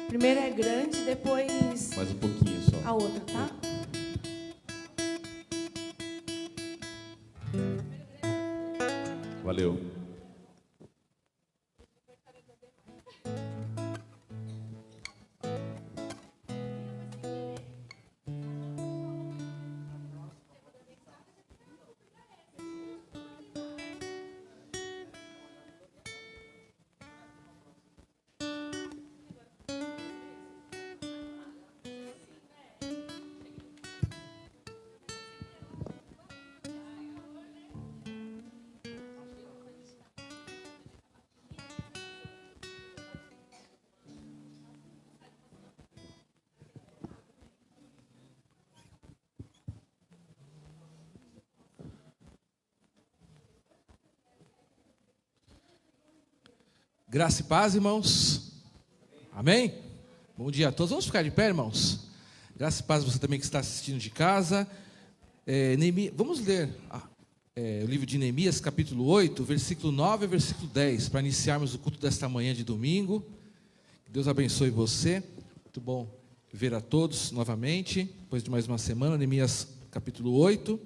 Primeiro é grande, depois Mais um pouquinho só. a outra, tá? Valeu. Graça e paz, irmãos. Amém? Bom dia a todos. Vamos ficar de pé, irmãos? Graça e paz, você também que está assistindo de casa. Vamos ler o livro de Neemias, capítulo 8, versículo 9 e versículo 10, para iniciarmos o culto desta manhã de domingo. Que Deus abençoe você. Muito bom ver a todos novamente, depois de mais uma semana. Neemias, capítulo 8,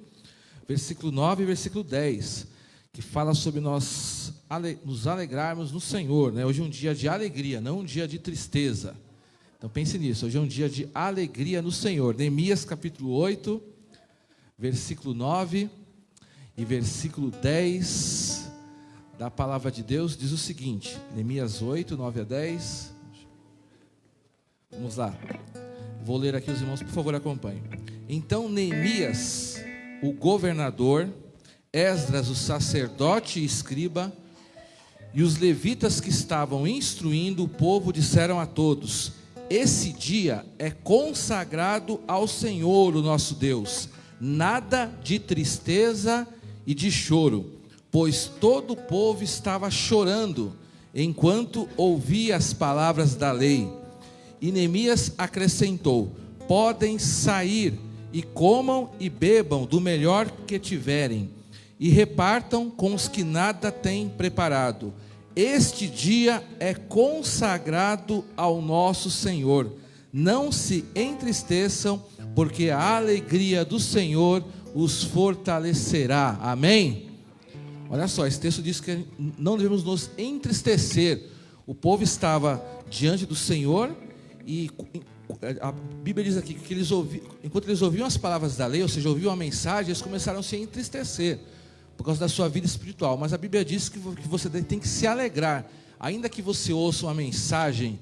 versículo 9 e versículo 10, que fala sobre nós nos alegrarmos no Senhor, né? Hoje é um dia de alegria, não um dia de tristeza. Então pense nisso, hoje é um dia de alegria no Senhor. Neemias capítulo 8, versículo 9 e versículo 10 da palavra de Deus diz o seguinte, Neemias 8, 9 a 10. Vamos lá. Vou ler aqui, os irmãos, por favor, acompanhem. Então Neemias, o governador, Esdras, o sacerdote e escriba, e os levitas que estavam instruindo o povo disseram a todos: esse dia é consagrado ao Senhor, o nosso Deus, nada de tristeza e de choro, pois todo o povo estava chorando enquanto ouvia as palavras da lei. E Neemias acrescentou: podem sair e comam e bebam do melhor que tiverem, e repartam com os que nada têm preparado. Este dia é consagrado ao nosso Senhor. Não se entristeçam, porque a alegria do Senhor os fortalecerá. Amém? Olha só, esse texto diz que não devemos nos entristecer. O povo estava diante do Senhor e a Bíblia diz aqui que enquanto eles ouviam as palavras da lei, ou seja, ouviam a mensagem, eles começaram a se entristecer por causa da sua vida espiritual. Mas a Bíblia diz que você tem que se alegrar, ainda que você ouça uma mensagem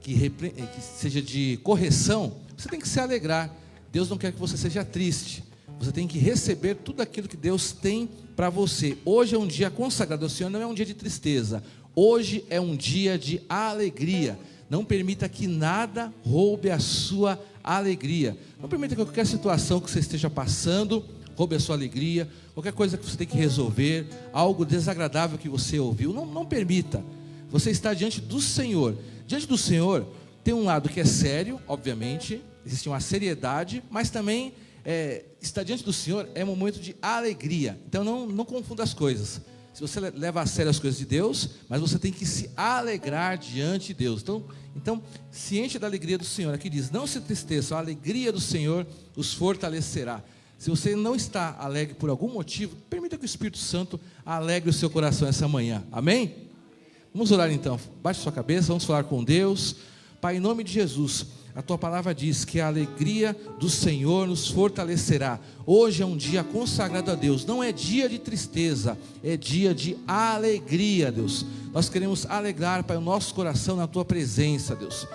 que seja de correção, você tem que se alegrar. Deus não quer que você seja triste, você tem que receber tudo aquilo que Deus tem para você. Hoje é um dia consagrado ao Senhor, não é um dia de tristeza, hoje é um dia de alegria. Não permita que nada roube a sua alegria, não permita que qualquer situação que você esteja passando roube a sua alegria, qualquer coisa que você tem que resolver, algo desagradável que você ouviu, não permita. Você está diante do Senhor. Diante do Senhor tem um lado que é sério, obviamente, existe uma seriedade, mas também estar diante do Senhor é um momento de alegria. Então não confunda as coisas. Se você leva a sério as coisas de Deus, mas você tem que se alegrar diante de Deus. Então se enche da alegria do Senhor. Aqui diz: não se entristeçam, a alegria do Senhor os fortalecerá. Se você não está alegre por algum motivo, permita que o Espírito Santo alegre o seu coração essa manhã. Amém? Vamos orar então. Baixe sua cabeça, vamos falar com Deus. Pai, em nome de Jesus, a Tua palavra diz que a alegria do Senhor nos fortalecerá. Hoje é um dia consagrado a Deus. Não é dia de tristeza, é dia de alegria, Deus. Nós queremos alegrar, Pai, o nosso coração na Tua presença, Deus.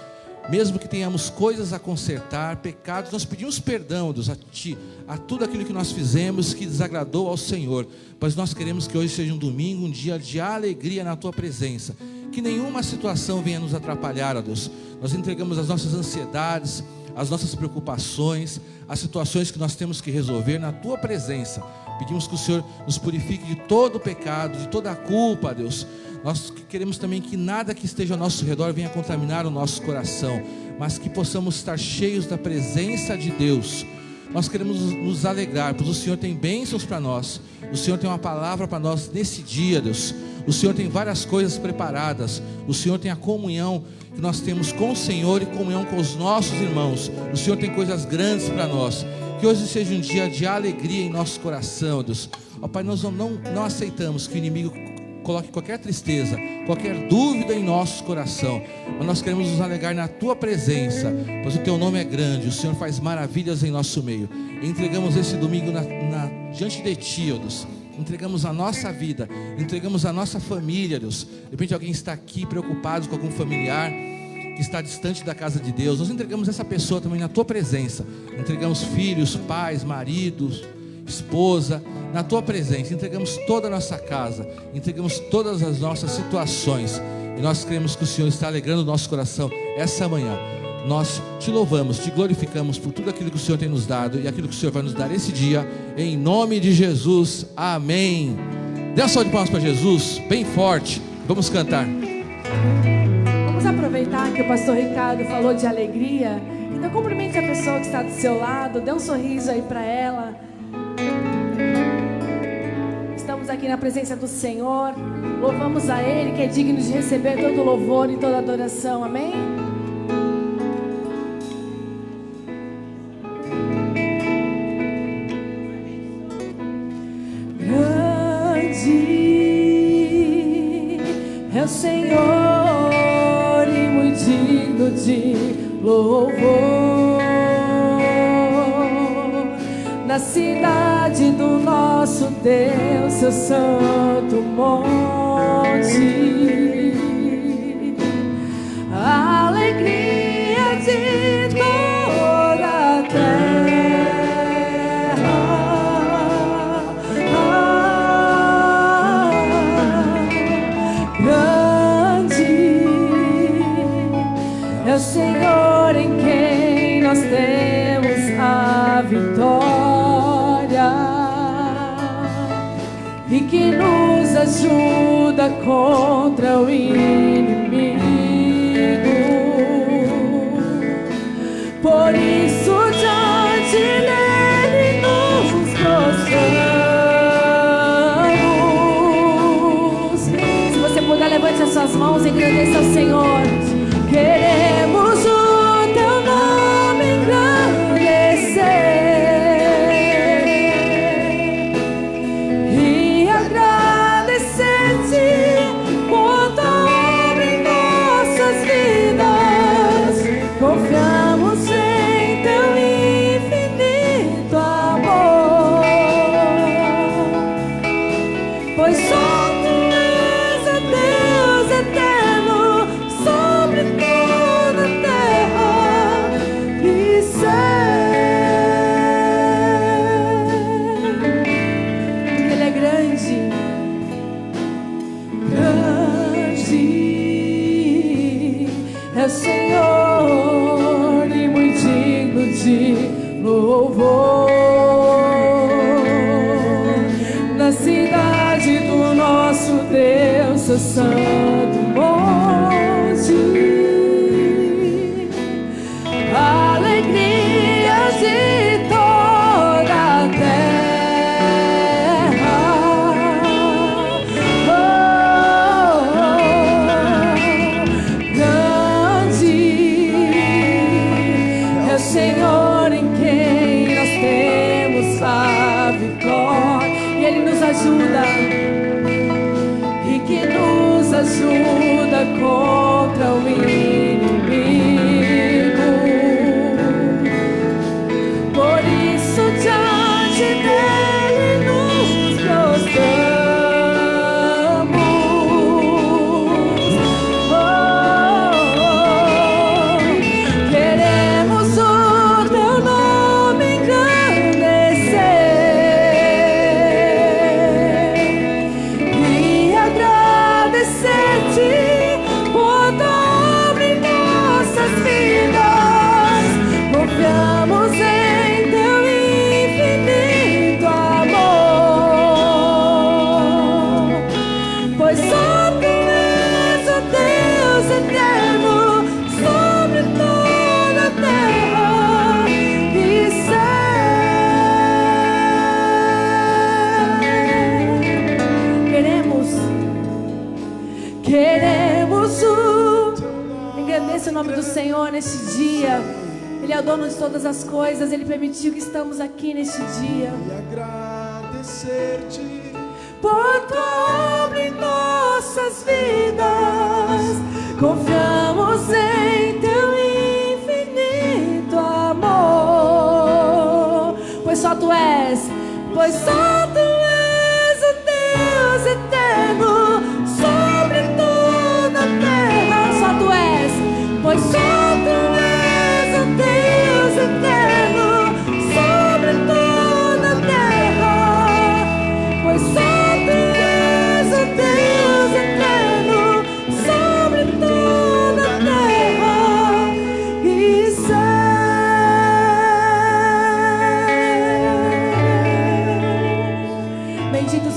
Mesmo que tenhamos coisas a consertar, pecados, nós pedimos perdão, Deus, a Ti, a tudo aquilo que nós fizemos que desagradou ao Senhor. Pois nós queremos que hoje seja um domingo, um dia de alegria na Tua presença. Que nenhuma situação venha nos atrapalhar, ó Deus. Nós entregamos as nossas ansiedades, as nossas preocupações, as situações que nós temos que resolver na Tua presença. Pedimos que o Senhor nos purifique de todo o pecado, de toda a culpa, Deus. Nós queremos também que nada que esteja ao nosso redor venha contaminar o nosso coração, mas que possamos estar cheios da presença de Deus. Nós queremos nos alegrar, pois o Senhor tem bênçãos para nós. O Senhor tem uma palavra para nós nesse dia, Deus. O Senhor tem várias coisas preparadas. O Senhor tem a comunhão que nós temos com o Senhor e comunhão com os nossos irmãos. O Senhor tem coisas grandes para nós. Que hoje seja um dia de alegria em nosso coração, Deus. Ó Pai, nós não aceitamos que o inimigo coloque qualquer tristeza, qualquer dúvida em nosso coração, mas nós queremos nos alegrar na Tua presença, pois o Teu nome é grande, o Senhor faz maravilhas em nosso meio. E entregamos esse domingo diante de Ti, ó Deus. Entregamos a nossa vida, entregamos a nossa família, Deus. De repente alguém está aqui preocupado com algum familiar que está distante da casa de Deus. Nós entregamos essa pessoa também na Tua presença. Entregamos filhos, pais, maridos, esposa, na Tua presença. Entregamos toda a nossa casa, entregamos todas as nossas situações, e nós cremos que o Senhor está alegrando o nosso coração essa manhã. Nós Te louvamos, Te glorificamos por tudo aquilo que o Senhor tem nos dado e aquilo que o Senhor vai nos dar esse dia, em nome de Jesus, amém. Dê uma salva de palmas para Jesus, bem forte. Vamos cantar. Vamos aproveitar que o pastor Ricardo falou de alegria. Então cumprimente a pessoa que está do seu lado, dê um sorriso aí para ela. Estamos aqui na presença do Senhor, louvamos a Ele que é digno de receber todo louvor e toda adoração, amém? Grande é o Senhor e muito digno de louvor. Na cidade do nosso Deus, seu santo monte, a alegria de toda a terra. Grande é o Senhor em quem nós temos a vitória, e que nos ajuda contra o inimigo. Por isso diante dele nos prostramos. Se você puder, levante as suas mãos e agradeça ao Senhor. Queremos o Teu nome engrandecer e agradecer-te por tua obra em nossas vidas. Confiamos em Teu infinito amor, pois só Tu és a Deus eterno sobre toda a terra e céu. Ele é grande, grande é o Senhor e muito digno de louvor. Na cidade do nosso Deus, seu santo monte, alegria de toda a terra. Grande é o Senhor em quem nós temos a vitória, e Ele nos ajuda, e que nos ajuda contra o inimigo. Por isso diante dele nos prostramos. Queremos o Teu nome engrandecer e agradecer-te por Senhor neste dia. Ele é o dono de todas as coisas. Ele permitiu que estamos aqui neste dia. E agradecer-te Por tua obra em nossas vidas, confiamos em teu infinito amor. Pois só tu és o Deus eterno sobre toda a terra. Só tu és, pois só tu és o Deus eterno sobre toda a terra. Pois só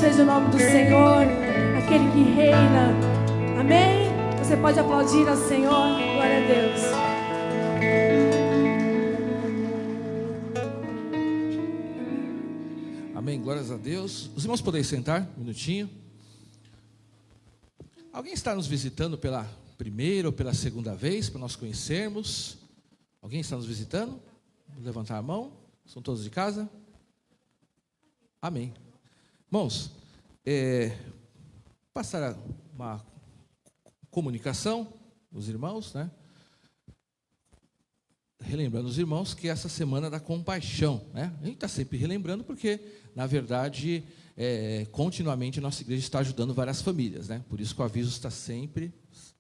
seja o nome do Senhor, aquele que reina. Amém? Você pode aplaudir ao Senhor. Glória a Deus. Amém, glórias a Deus. Os irmãos podem sentar um minutinho. Alguém está nos visitando pela primeira ou pela segunda vez, para nós conhecermos? Alguém está nos visitando? Vou levantar a mão. São todos de casa? Amém. Irmãos, passar uma comunicação, os irmãos, né? Relembrando os irmãos que essa semana da compaixão, né? A gente está sempre relembrando porque, na verdade, continuamente a nossa igreja está ajudando várias famílias, né? Por isso que o aviso está sempre,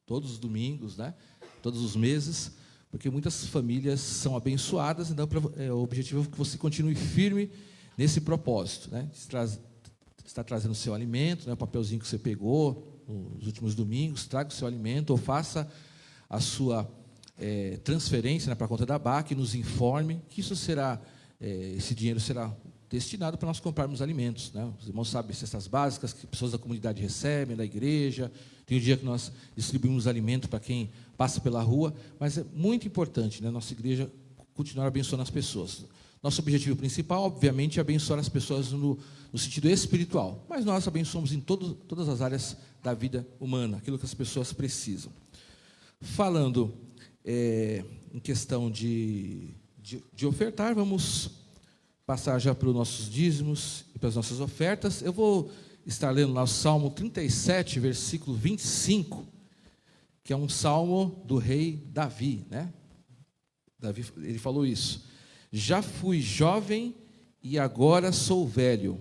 todos os domingos, né? Todos os meses, porque muitas famílias são abençoadas, então o objetivo é que você continue firme nesse propósito, né? Está trazendo o seu alimento, né, o papelzinho que você pegou nos últimos domingos, traga o seu alimento ou faça a sua transferência, né, para a conta da BAC, nos informe que esse dinheiro será destinado para nós comprarmos alimentos, né? Os irmãos sabem cestas básicas que pessoas da comunidade recebem, da igreja. Tem um dia que nós distribuímos alimento para quem passa pela rua, mas é muito importante, né, nossa igreja continuar abençoando as pessoas. Nosso objetivo principal, obviamente, é abençoar as pessoas no sentido espiritual, mas nós abençoamos em todas as áreas da vida humana, aquilo que as pessoas precisam. Falando em questão de ofertar, vamos passar já para os nossos dízimos e para as nossas ofertas. Eu vou estar lendo lá o Salmo 37, versículo 25, que é um salmo do rei Davi, né? Davi, ele falou isso: já fui jovem e agora sou velho,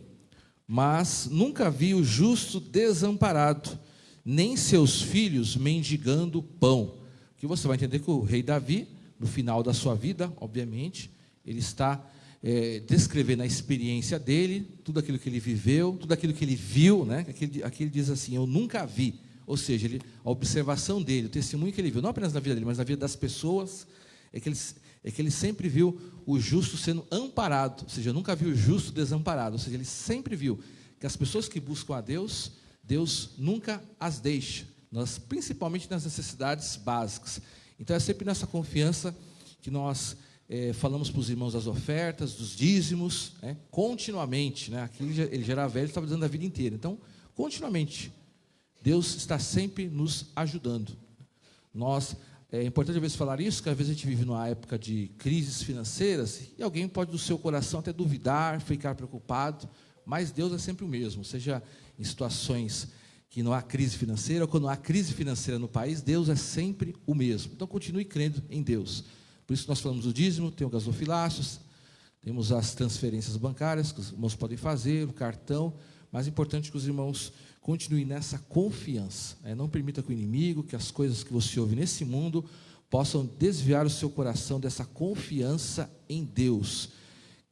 mas nunca vi o justo desamparado, nem seus filhos mendigando pão. Que você vai entender que o rei Davi, no final da sua vida, obviamente, ele está descrevendo a experiência dele, tudo aquilo que ele viveu, tudo aquilo que ele viu, né? Aqui ele diz assim: eu nunca vi. Ou seja, a observação dele, o testemunho que ele viu, não apenas na vida dele, mas na vida das pessoas, é que ele sempre viu o justo sendo amparado, ou seja, nunca viu o justo desamparado, ou seja, ele sempre viu que as pessoas que buscam a Deus, Deus nunca as deixa, principalmente nas necessidades básicas. Então é sempre nessa confiança que nós falamos para os irmãos das ofertas, dos dízimos, né, continuamente, né? Aqui ele já era velho, estava dando a vida inteira, então continuamente Deus está sempre nos ajudando. É importante às vezes falar isso, que às vezes a gente vive numa época de crises financeiras e alguém pode do seu coração até duvidar, ficar preocupado, mas Deus é sempre o mesmo, seja em situações que não há crise financeira ou quando há crise financeira no país, Deus é sempre o mesmo. Então continue crendo em Deus. Por isso nós falamos do dízimo, tem o gasofilácios, temos as transferências bancárias que os irmãos podem fazer, o cartão, mas é importante que os irmãos continue nessa confiança, né? Não permita que o inimigo, que as coisas que você ouve nesse mundo possam desviar o seu coração dessa confiança em Deus.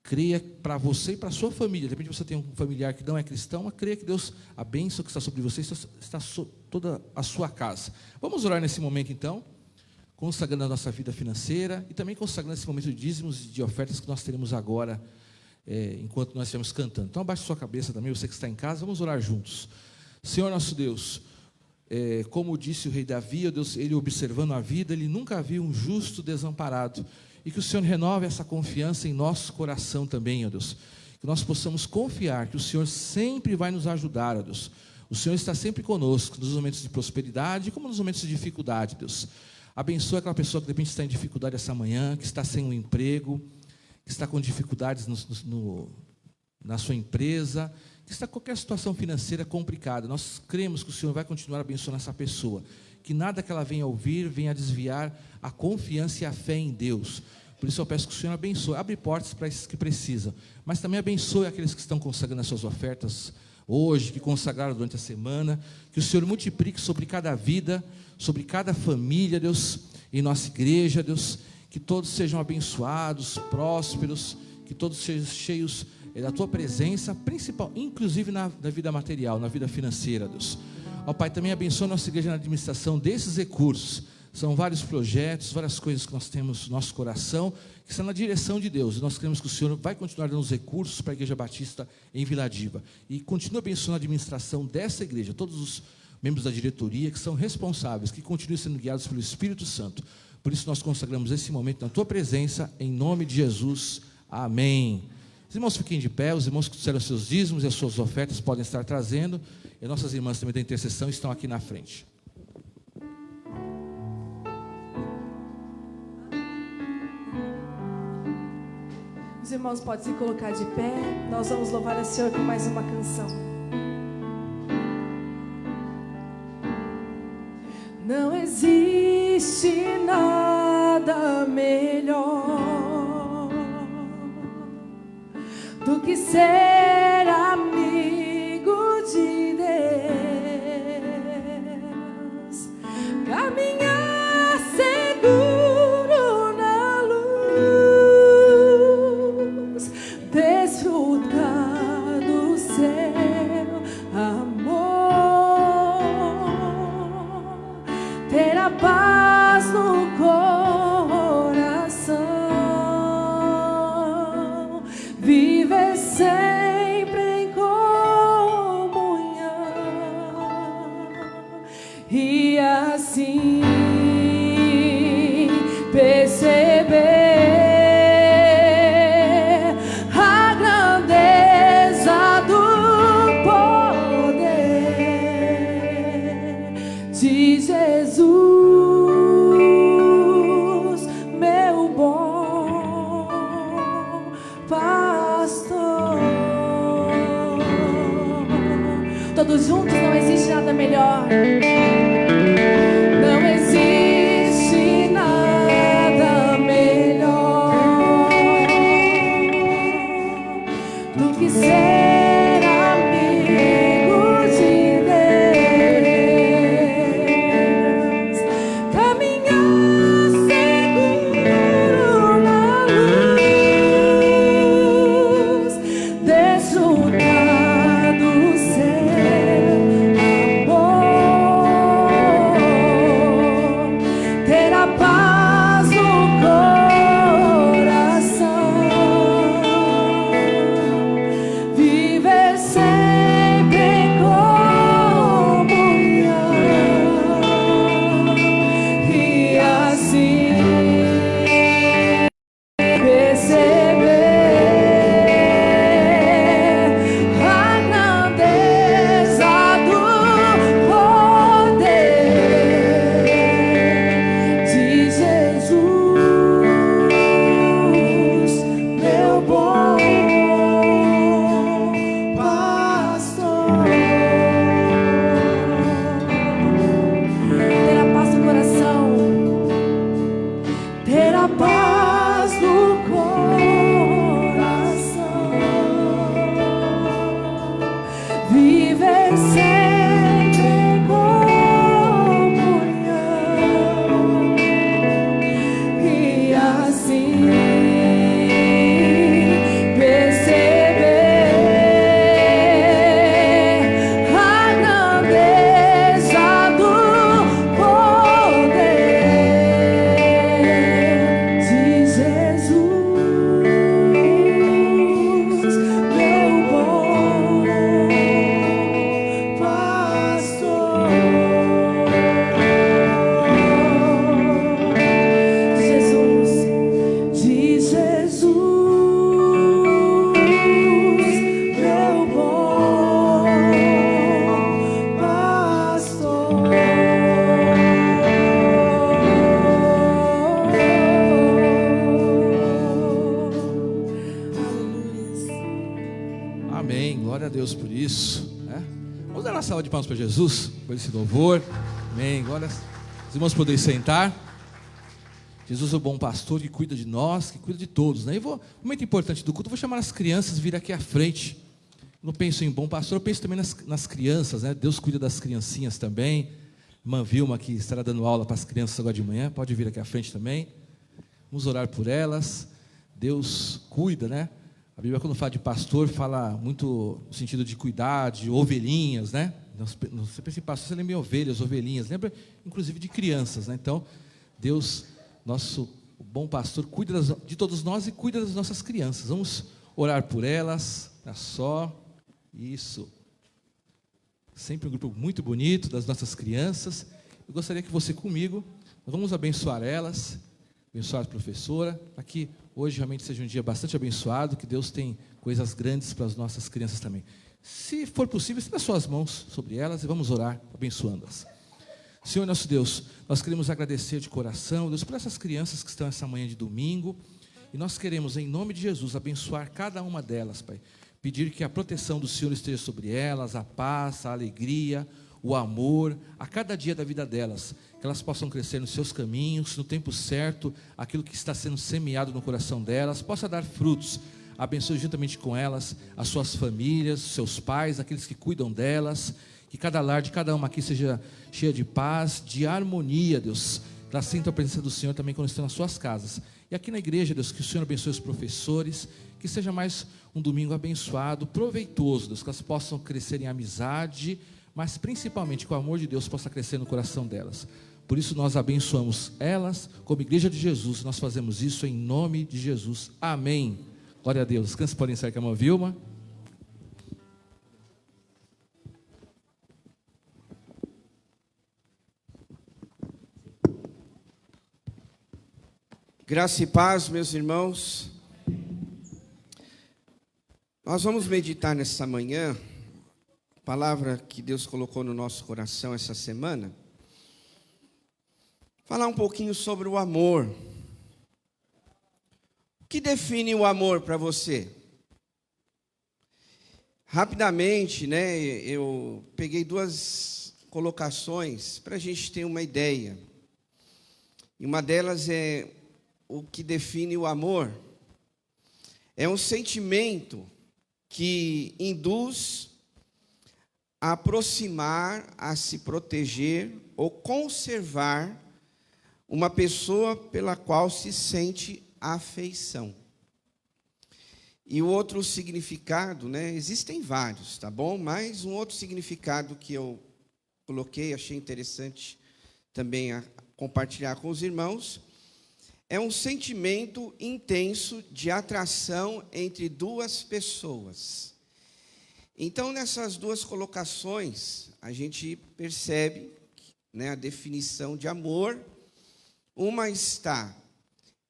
Creia para você e para a sua família. De repente você tem um familiar que não é cristão, mas creia que Deus, a bênção que está sobre você, está sobre toda a sua casa. Vamos orar nesse momento então, consagrando a nossa vida financeira e também consagrando esse momento de dízimos e de ofertas que nós teremos agora, enquanto nós estivermos cantando. Então abaixe sua cabeça também, você que está em casa, vamos orar juntos. Senhor nosso Deus, como disse o rei Davi, ó Deus, ele observando a vida, ele nunca viu um justo desamparado, e que o Senhor renove essa confiança em nosso coração também, ó Deus, que nós possamos confiar que o Senhor sempre vai nos ajudar, ó Deus, o Senhor está sempre conosco, nos momentos de prosperidade, como nos momentos de dificuldade, Deus. Abençoa aquela pessoa que de repente está em dificuldade essa manhã, que está sem um emprego, que está com dificuldades na sua empresa, que está com qualquer situação financeira complicada. Nós cremos que o Senhor vai continuar abençoando essa pessoa, que nada que ela venha ouvir venha desviar a confiança e a fé em Deus. Por isso eu peço que o Senhor abençoe, abre portas para esses que precisam, mas também abençoe aqueles que estão consagrando as suas ofertas hoje, que consagraram durante a semana, que o Senhor multiplique sobre cada vida, sobre cada família, Deus, em nossa igreja, Deus, que todos sejam abençoados, prósperos, que todos sejam cheios da Tua presença, principal, inclusive na vida material, na vida financeira, Deus. Ó Pai, também abençoa a nossa igreja na administração desses recursos. São vários projetos, várias coisas que nós temos no nosso coração, que estão na direção de Deus. E nós cremos que o Senhor vai continuar dando os recursos para a Igreja Batista em Vila Diva. E continua abençoando a administração dessa igreja, todos os membros da diretoria que são responsáveis, que continuem sendo guiados pelo Espírito Santo. Por isso nós consagramos esse momento na Tua presença, em nome de Jesus. Amém. Os irmãos fiquem de pé, os irmãos que trouxeram seus dízimos e as suas ofertas podem estar trazendo. E nossas irmãs também da intercessão estão aqui na frente. Os irmãos podem se colocar de pé. Nós vamos louvar a Senhor com mais uma canção. Não existe nada melhor do que ser amigo de Deus, caminhar seguro na luz, desfrutar do seu amor, ter a paz no coração, viver sempre em comunhão e assim perceber a grandeza do poder de Jesus, meu bom pastor. Todos juntos, não existe nada melhor. Não existe nada melhor do que ser amigo de Deus, caminhar seguro na luz, desfrutar do seu amor, ter a paz no coração, viver sempre em comunhão e assim perceber a grandeza do poder de Jesus, meu bom pastor. Ter a paz no coração, ter a paz no coração, viver sempre em comunhão e assim perceber a grandeza do poder de Deus por isso, né? Vamos dar uma salva de palmas para Jesus, por esse louvor. Amém. Agora, os irmãos podem sentar. Jesus é o bom pastor que cuida de nós, que cuida de todos, né? Momento importante do culto, eu vou chamar as crianças vir aqui à frente. Não penso em bom pastor, eu penso também nas crianças, né? Deus cuida das criancinhas também. Irmã Vilma, que estará dando aula para as crianças agora de manhã, pode vir aqui à frente também. Vamos orar por elas. Deus cuida, né? A Bíblia, quando fala de pastor, fala muito no sentido de cuidar, de ovelhinhas, né? Você pensa em pastor, você lembra em ovelhas, ovelhinhas, lembra inclusive de crianças, né? Então, Deus, nosso bom pastor, cuida de todos nós e cuida das nossas crianças. Vamos orar por elas, olha só, isso. Sempre um grupo muito bonito das nossas crianças. Eu gostaria que você comigo, nós vamos abençoar elas, abençoar a professora, para que hoje realmente seja um dia bastante abençoado, que Deus tem coisas grandes para as nossas crianças também. Se for possível, estenda suas mãos sobre elas e vamos orar abençoando-as. Senhor nosso Deus, nós queremos agradecer de coração, Deus, por essas crianças que estão essa manhã de domingo, e nós queremos, em nome de Jesus, abençoar cada uma delas, Pai. Pedir que a proteção do Senhor esteja sobre elas, a paz, a alegria, o amor, a cada dia da vida delas, que elas possam crescer nos seus caminhos, no tempo certo, aquilo que está sendo semeado no coração delas, possa dar frutos. Abençoe juntamente com elas as suas famílias, seus pais, aqueles que cuidam delas, que cada lar de cada uma aqui seja cheia de paz, de harmonia, Deus, que elas sintam a presença do Senhor também quando estão nas suas casas. E aqui na igreja, Deus, que o Senhor abençoe os professores, que seja mais um domingo abençoado, proveitoso, Deus, que elas possam crescer em amizade, mas principalmente que o amor de Deus possa crescer no coração delas. Por isso nós abençoamos elas, como igreja de Jesus, nós fazemos isso em nome de Jesus. Amém. Glória a Deus. As crianças podem sair com a irmã Vilma. Graça e paz, meus irmãos. Nós vamos meditar nessa manhã, a palavra que Deus colocou no nosso coração essa semana, falar um pouquinho sobre o amor. O que define o amor para você? Rapidamente, né, eu peguei duas colocações para a gente ter uma ideia. E uma delas é o que define o amor. É um sentimento que induz a aproximar, a se proteger ou conservar uma pessoa pela qual se sente afeição. E o outro significado, né, existem vários, tá bom? Mas um outro significado que eu coloquei, achei interessante também a compartilhar com os irmãos, é um sentimento intenso de atração entre duas pessoas. Então, nessas duas colocações, a gente percebe, né, a definição de amor. Uma está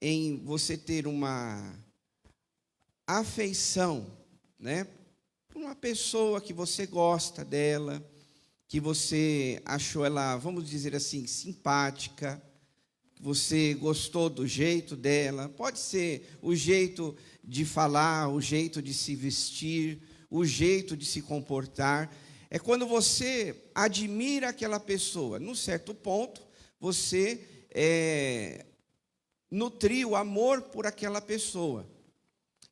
em você ter uma afeição, né, por uma pessoa que você gosta dela, que você achou ela, vamos dizer assim, simpática, você gostou do jeito dela, pode ser o jeito de falar, o jeito de se vestir, o jeito de se comportar. É quando você admira aquela pessoa. Num certo ponto, você nutriu amor por aquela pessoa.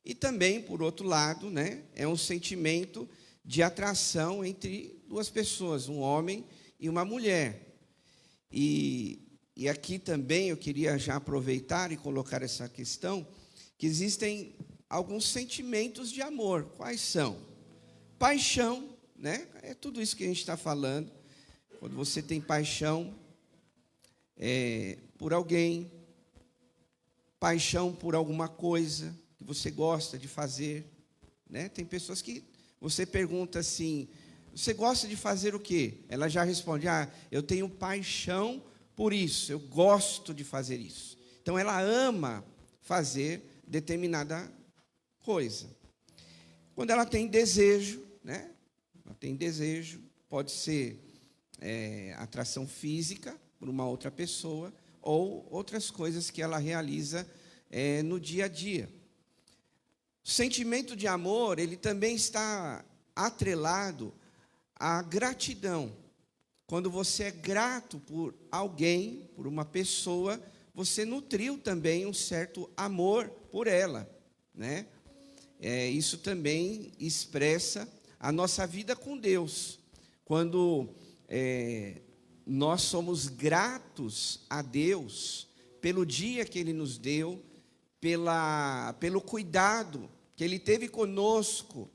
E também, por outro lado, né, é um sentimento de atração entre duas pessoas, um homem e uma mulher. E aqui também eu queria já aproveitar e colocar essa questão, que existem alguns sentimentos de amor. Quais são? Paixão, né? É tudo isso que a gente está falando. Quando você tem paixão por alguém, paixão por alguma coisa que você gosta de fazer, né? Tem pessoas que você pergunta assim, você gosta de fazer o quê? Ela já responde, eu tenho paixão por isso, eu gosto de fazer isso. Então, ela ama fazer determinada coisa. Quando ela tem desejo, né? Ela tem desejo, pode ser atração física por uma outra pessoa, ou outras coisas que ela realiza no dia a dia. O sentimento de amor, ele também está atrelado à gratidão. Quando você é grato por alguém, por uma pessoa, você nutriu também um certo amor por ela, né? Isso também expressa a nossa vida com Deus. Quando nós somos gratos a Deus pelo dia que Ele nos deu, pelo cuidado que Ele teve conosco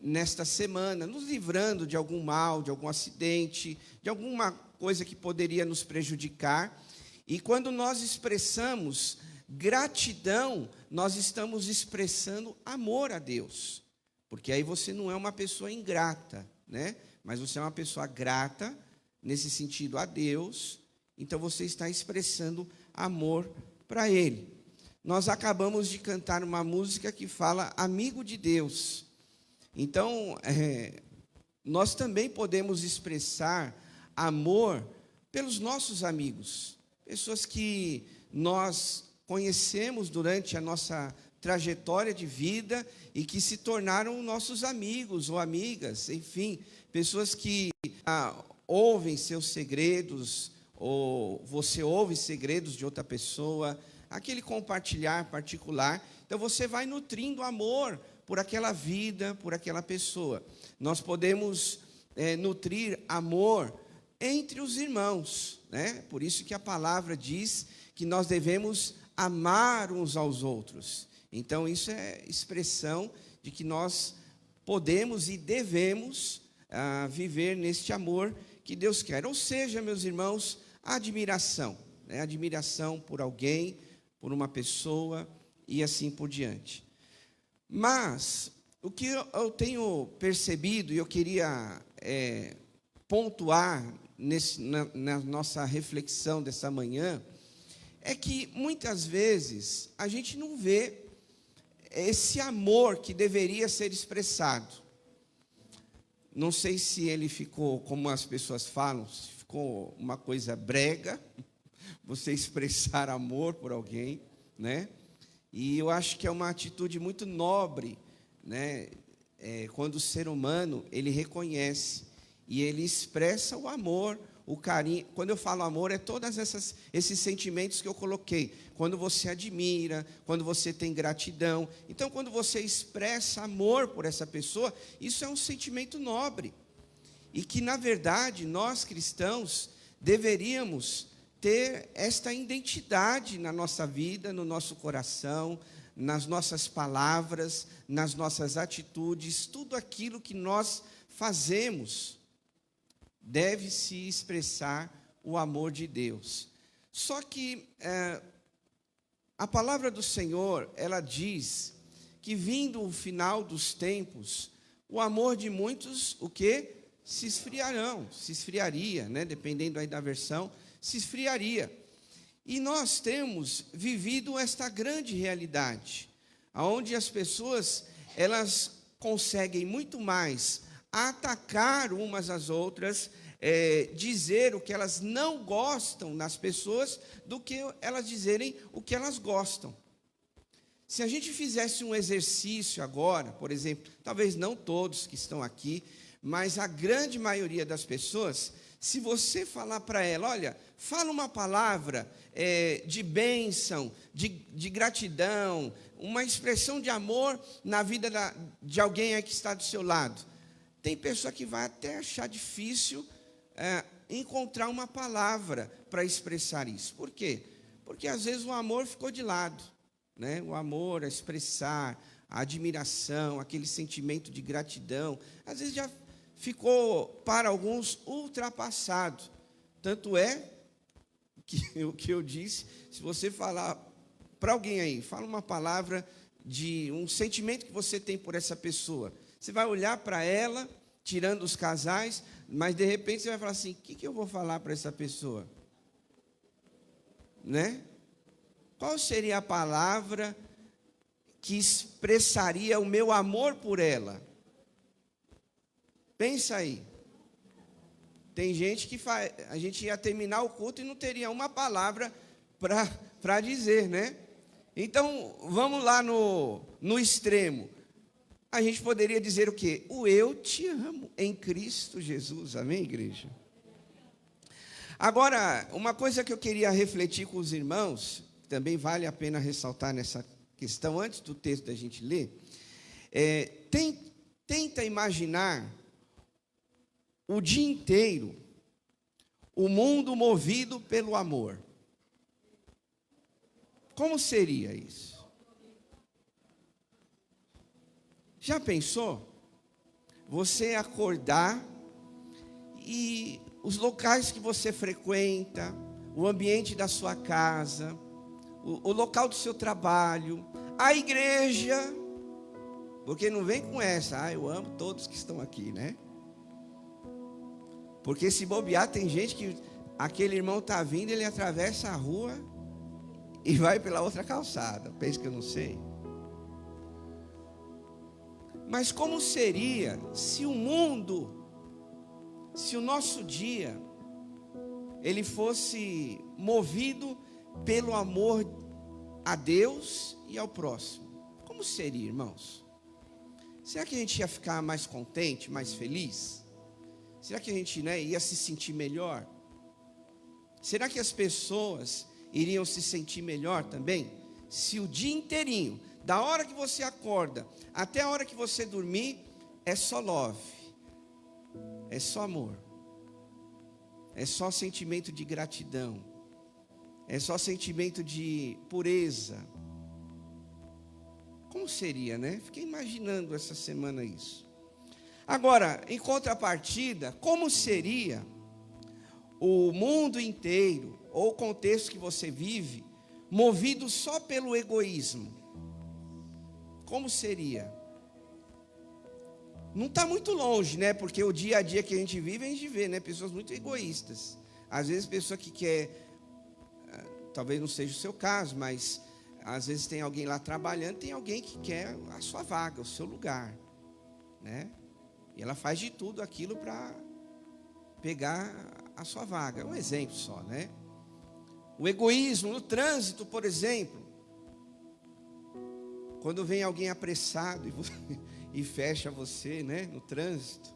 nesta semana, nos livrando de algum mal, de algum acidente, de alguma coisa que poderia nos prejudicar. E quando nós expressamos gratidão, nós estamos expressando amor a Deus. Porque aí você não é uma pessoa ingrata, né? Mas você é uma pessoa grata, nesse sentido, a Deus. Então você está expressando amor para Ele. Nós acabamos de cantar uma música que fala amigo de Deus. Então, nós também podemos expressar amor pelos nossos amigos. Pessoas que nós conhecemos durante a nossa trajetória de vida e que se tornaram nossos amigos ou amigas, enfim, pessoas que ouvem seus segredos, ou você ouve segredos de outra pessoa, aquele compartilhar particular. Então você vai nutrindo amor por aquela vida, por aquela pessoa. Nós podemos nutrir amor entre os irmãos, né? Por isso que a palavra diz que nós devemos amar uns aos outros. Então isso é expressão de que nós podemos e devemos viver neste amor que Deus quer. Ou seja, meus irmãos, admiração, né? Admiração por alguém, por uma pessoa e assim por diante. Mas o que eu tenho percebido, e eu queria pontuar na nossa reflexão dessa manhã, é que muitas vezes a gente não vê esse amor que deveria ser expressado. Não sei se ele ficou, como as pessoas falam, se ficou uma coisa brega, você expressar amor por alguém, né? E eu acho que é uma atitude muito nobre, né? Quando o ser humano, ele reconhece e ele expressa o amor, o carinho. Quando eu falo amor, é todos esses sentimentos que eu coloquei. Quando você admira, quando você tem gratidão. Então, quando você expressa amor por essa pessoa, isso é um sentimento nobre. E que, na verdade, nós cristãos deveríamos ter esta identidade na nossa vida, no nosso coração, nas nossas palavras, nas nossas atitudes. Tudo aquilo que nós fazemos deve se expressar o amor de Deus. Só que a palavra do Senhor, ela diz que vindo o final dos tempos, o amor de muitos, o quê? Se esfriaria, né? Dependendo aí da versão, se esfriaria. E nós temos vivido esta grande realidade, onde as pessoas, elas conseguem muito mais atacar umas às outras, dizer o que elas não gostam nas pessoas, do que elas dizerem o que elas gostam. Se a gente fizesse um exercício agora, por exemplo, talvez não todos que estão aqui, mas a grande maioria das pessoas, se você falar para ela, olha, fala uma palavra de bênção, de gratidão, uma expressão de amor na vida de alguém aí que está do seu lado. Tem pessoa que vai até achar difícil encontrar uma palavra para expressar isso. Por quê? Porque às vezes o amor ficou de lado, né? O amor, a expressar, a admiração, aquele sentimento de gratidão, às vezes já ficou, para alguns, ultrapassado. Tanto é que o que eu disse, se você falar para alguém aí, fala uma palavra de um sentimento que você tem por essa pessoa, você vai olhar para ela, tirando os casais, mas de repente você vai falar assim, o que eu vou falar para essa pessoa? Né? Qual seria a palavra que expressaria o meu amor por ela? Pensa aí. Tem gente que a gente ia terminar o culto e não teria uma palavra para dizer, né? Então, vamos lá no extremo. a gente poderia dizer o quê? O eu te amo em Cristo Jesus. Amém, igreja? Agora, uma coisa que eu queria refletir com os irmãos, também vale a pena ressaltar nessa questão, antes do texto da gente ler, tenta imaginar o dia inteiro o mundo movido pelo amor. Como seria isso? Já pensou? Você acordar e os locais que você frequenta, o ambiente da sua casa, o local do seu trabalho, a igreja, porque não vem com essa, eu amo todos que estão aqui, né? Porque se bobear, tem gente que aquele irmão está vindo, ele atravessa a rua e vai pela outra calçada. Pensa que eu não sei. Mas como seria se o mundo, se o nosso dia, ele fosse movido pelo amor a Deus e ao próximo? Como seria, irmãos? Será que a gente ia ficar mais contente, mais feliz? Será que a gente, ia se sentir melhor? Será que as pessoas iriam se sentir melhor também? Se o dia inteirinho, da hora que você acorda até a hora que você dormir, é só love, é só amor, é só sentimento de gratidão, é só sentimento de pureza. Como seria, né? Fiquei imaginando essa semana isso. Agora, em contrapartida, como seria o mundo inteiro, ou o contexto que você vive, movido só pelo egoísmo? Como seria? Não está muito longe, né? Porque o dia a dia que a gente vive, a gente vê, né? Pessoas muito egoístas. Às vezes, pessoa que quer, talvez não seja o seu caso, mas às vezes tem alguém lá trabalhando, tem alguém que quer a sua vaga, o seu lugar, né? E ela faz de tudo aquilo para pegar a sua vaga. É um exemplo só, né? O egoísmo no trânsito, por exemplo. Quando vem alguém apressado e fecha você, né, no trânsito.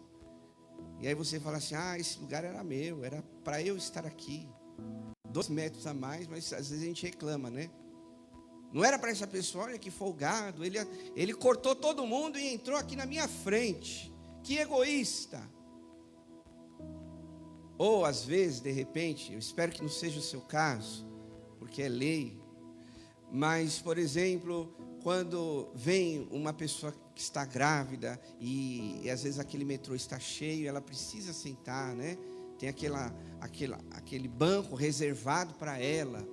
E aí você fala assim, esse lugar era meu, era para eu estar aqui. 2 metros a mais, mas às vezes a gente reclama, né? Não era para essa pessoa, olha que folgado. Ele cortou todo mundo e entrou aqui na minha frente. Que egoísta. Ou às vezes, de repente, eu espero que não seja o seu caso, porque é lei. Mas, por exemplo, quando vem uma pessoa que está grávida e às vezes aquele metrô está cheio, ela precisa sentar, né? Tem aquele banco reservado para ela.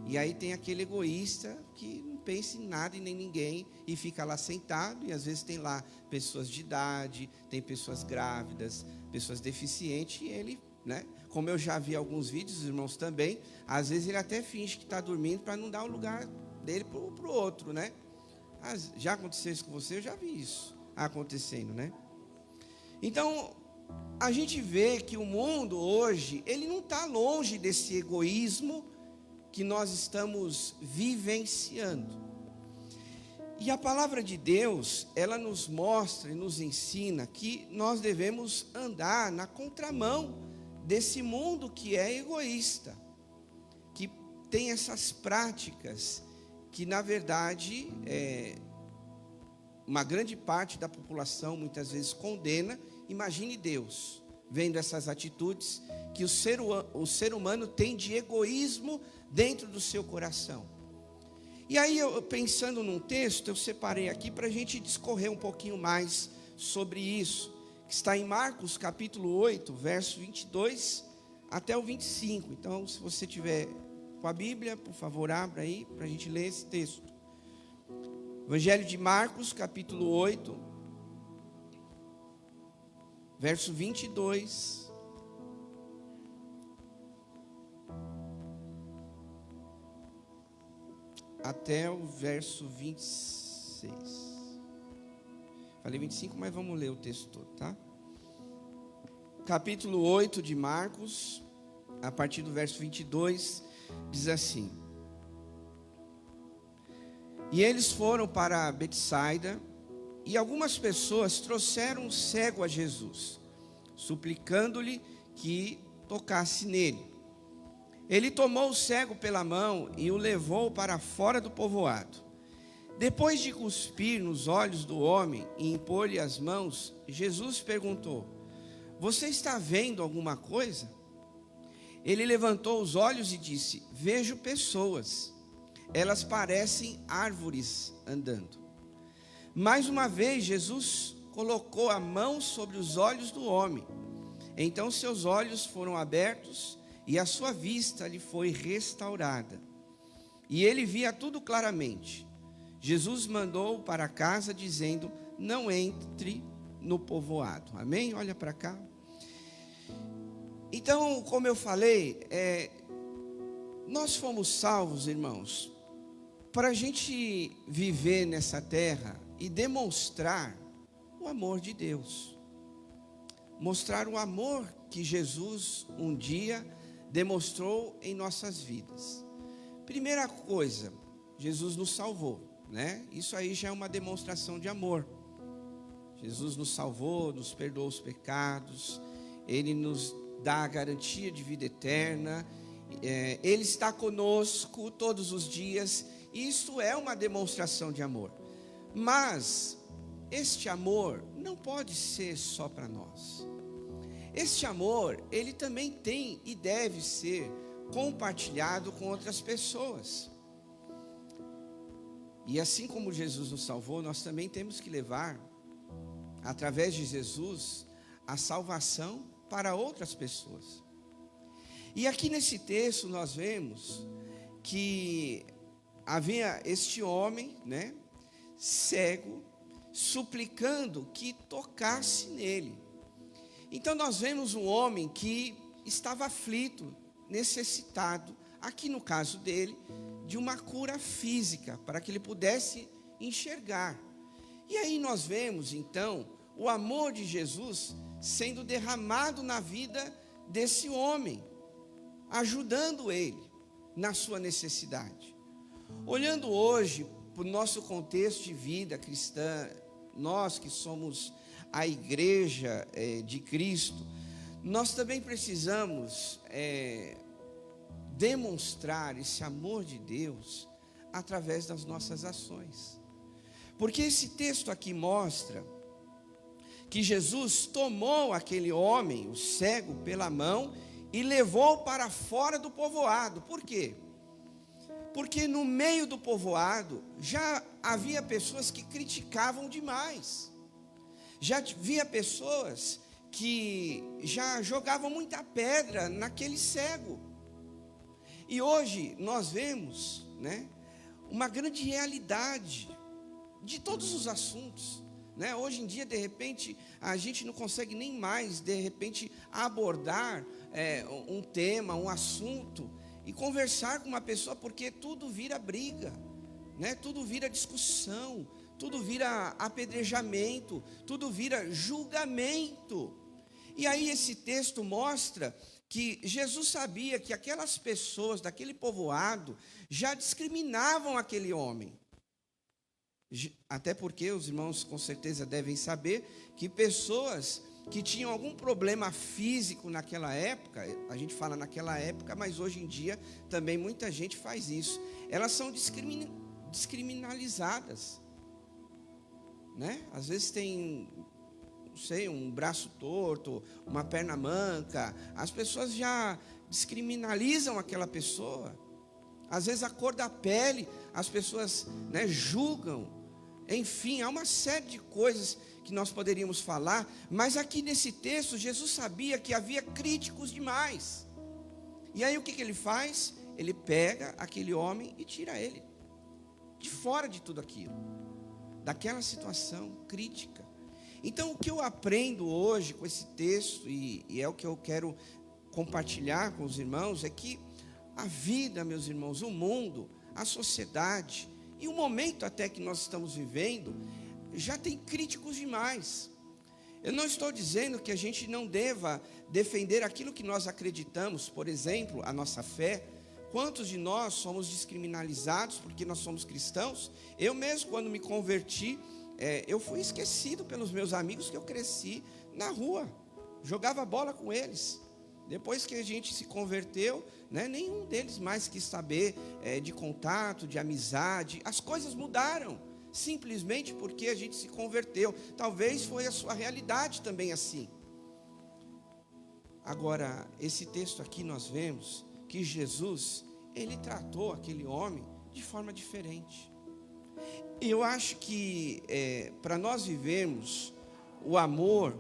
E aí tem aquele egoísta que não pensa em nada e nem ninguém e fica lá sentado. E às vezes tem lá pessoas de idade, tem pessoas grávidas, pessoas deficientes. E ele, né? Como eu já vi alguns vídeos, os irmãos também, às vezes ele até finge que está dormindo para não dar o lugar dele para o outro, né? Já aconteceu isso com você? Eu já vi isso acontecendo, né? Então, a gente vê que o mundo hoje, ele não está longe desse egoísmo que nós estamos vivenciando. E a palavra de Deus, ela nos mostra e nos ensina que nós devemos andar na contramão desse mundo que é egoísta, que tem essas práticas que na verdade uma grande parte da população muitas vezes condena. Imagine Deus vendo essas atitudes que o ser humano tem de egoísmo dentro do seu coração. E aí, eu pensando num texto, eu separei aqui para a gente discorrer um pouquinho mais sobre isso, que está em Marcos capítulo 8, verso 22 até o 25. Então, se você tiver com a Bíblia, por favor, abra aí para a gente ler esse texto. Evangelho de Marcos, capítulo 8, verso 22 até o verso 26. Falei 25, mas vamos ler o texto todo, tá? Capítulo 8 de Marcos, a partir do verso 22, diz assim: E eles foram para Betsaida, E algumas pessoas trouxeram um cego a Jesus, suplicando-lhe que tocasse nele. Ele tomou o cego pela mão e o levou para fora do povoado. Depois de cuspir nos olhos do homem e impor-lhe as mãos, Jesus perguntou: você está vendo alguma coisa? Ele levantou os olhos e disse: vejo pessoas. Elas parecem árvores andando. Mais uma vez, Jesus colocou a mão sobre os olhos do homem. Então seus olhos foram abertos e a sua vista lhe foi restaurada. E ele via tudo claramente. Jesus mandou para casa dizendo: não entre no povoado. Amém? Olha para cá. Então, como eu falei, nós fomos salvos, irmãos, para a gente viver nessa terra e demonstrar o amor de Deus. Mostrar o amor que Jesus um dia demonstrou em nossas vidas. Primeira coisa, Jesus nos salvou, né? Isso aí já é uma demonstração de amor. Jesus nos salvou, nos perdoou os pecados, Ele nos dá a garantia de vida eterna, Ele está conosco todos os dias. Isso é uma demonstração de amor. Mas este amor não pode ser só para nós. Este amor, ele também tem e deve ser compartilhado com outras pessoas. E assim como Jesus nos salvou, nós também temos que levar, através de Jesus, a salvação para outras pessoas. E aqui nesse texto nós vemos que havia este homem, né, cego, suplicando que tocasse nele. Então nós vemos um homem que estava aflito, necessitado, aqui no caso dele, de uma cura física, para que ele pudesse enxergar. E aí nós vemos então o amor de Jesus sendo derramado na vida desse homem, ajudando ele na sua necessidade. Olhando hoje para o nosso contexto de vida cristã, nós que somos a igreja de Cristo, nós também precisamos demonstrar esse amor de Deus através das nossas ações. Porque esse texto aqui mostra que Jesus tomou aquele homem, o cego, pela mão e levou para fora do povoado. Por quê? Porque no meio do povoado já havia pessoas que criticavam demais. Já havia pessoas que já jogavam muita pedra naquele cego. E hoje nós vemos, né, uma grande realidade de todos os assuntos, né? Hoje em dia, de repente, a gente não consegue nem mais, de repente, abordar um tema, um assunto e conversar com uma pessoa, porque tudo vira briga, né? Tudo vira discussão, tudo vira apedrejamento, tudo vira julgamento. E aí esse texto mostra que Jesus sabia que aquelas pessoas daquele povoado já discriminavam aquele homem. Até porque os irmãos com certeza devem saber que pessoas que tinham algum problema físico naquela época, a gente fala naquela época, mas hoje em dia também muita gente faz isso, elas são descriminalizadas, né? Às vezes tem, não sei, um braço torto, uma perna manca, as pessoas já descriminalizam aquela pessoa. Às vezes a cor da pele, as pessoas, né, julgam. Enfim, há uma série de coisas que nós poderíamos falar, mas aqui nesse texto, Jesus sabia que havia críticos demais. E aí o que ele faz? Ele pega aquele homem e tira ele de fora de tudo aquilo, daquela situação crítica. Então o que eu aprendo hoje com esse texto, e é o que eu quero compartilhar com os irmãos, é que a vida, meus irmãos, o mundo, a sociedade, e o momento até que nós estamos vivendo, já tem críticos demais. Eu não estou dizendo que a gente não deva defender aquilo que nós acreditamos, por exemplo, a nossa fé. Quantos de nós somos descriminalizados porque nós somos cristãos? Eu mesmo, quando me converti, eu fui esquecido pelos meus amigos que eu cresci na rua, jogava bola com eles. Depois que a gente se converteu, né, nenhum deles mais quis saber de contato, de amizade. As coisas mudaram, simplesmente porque a gente se converteu. Talvez foi a sua realidade também assim. Agora, esse texto aqui nós vemos que Jesus, ele tratou aquele homem de forma diferente. Eu acho que para nós vivermos o amor,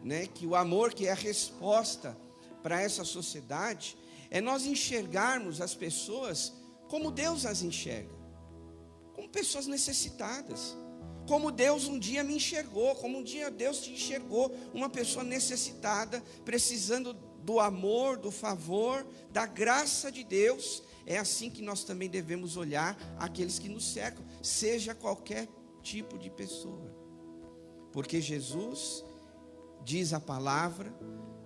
né, que o amor que é a resposta para essa sociedade, é nós enxergarmos as pessoas como Deus as enxerga, como pessoas necessitadas, como Deus um dia me enxergou, como um dia Deus te enxergou, uma pessoa necessitada, precisando do amor, do favor, da graça de Deus. É assim que nós também devemos olhar aqueles que nos cercam, seja qualquer tipo de pessoa, porque Jesus diz a palavra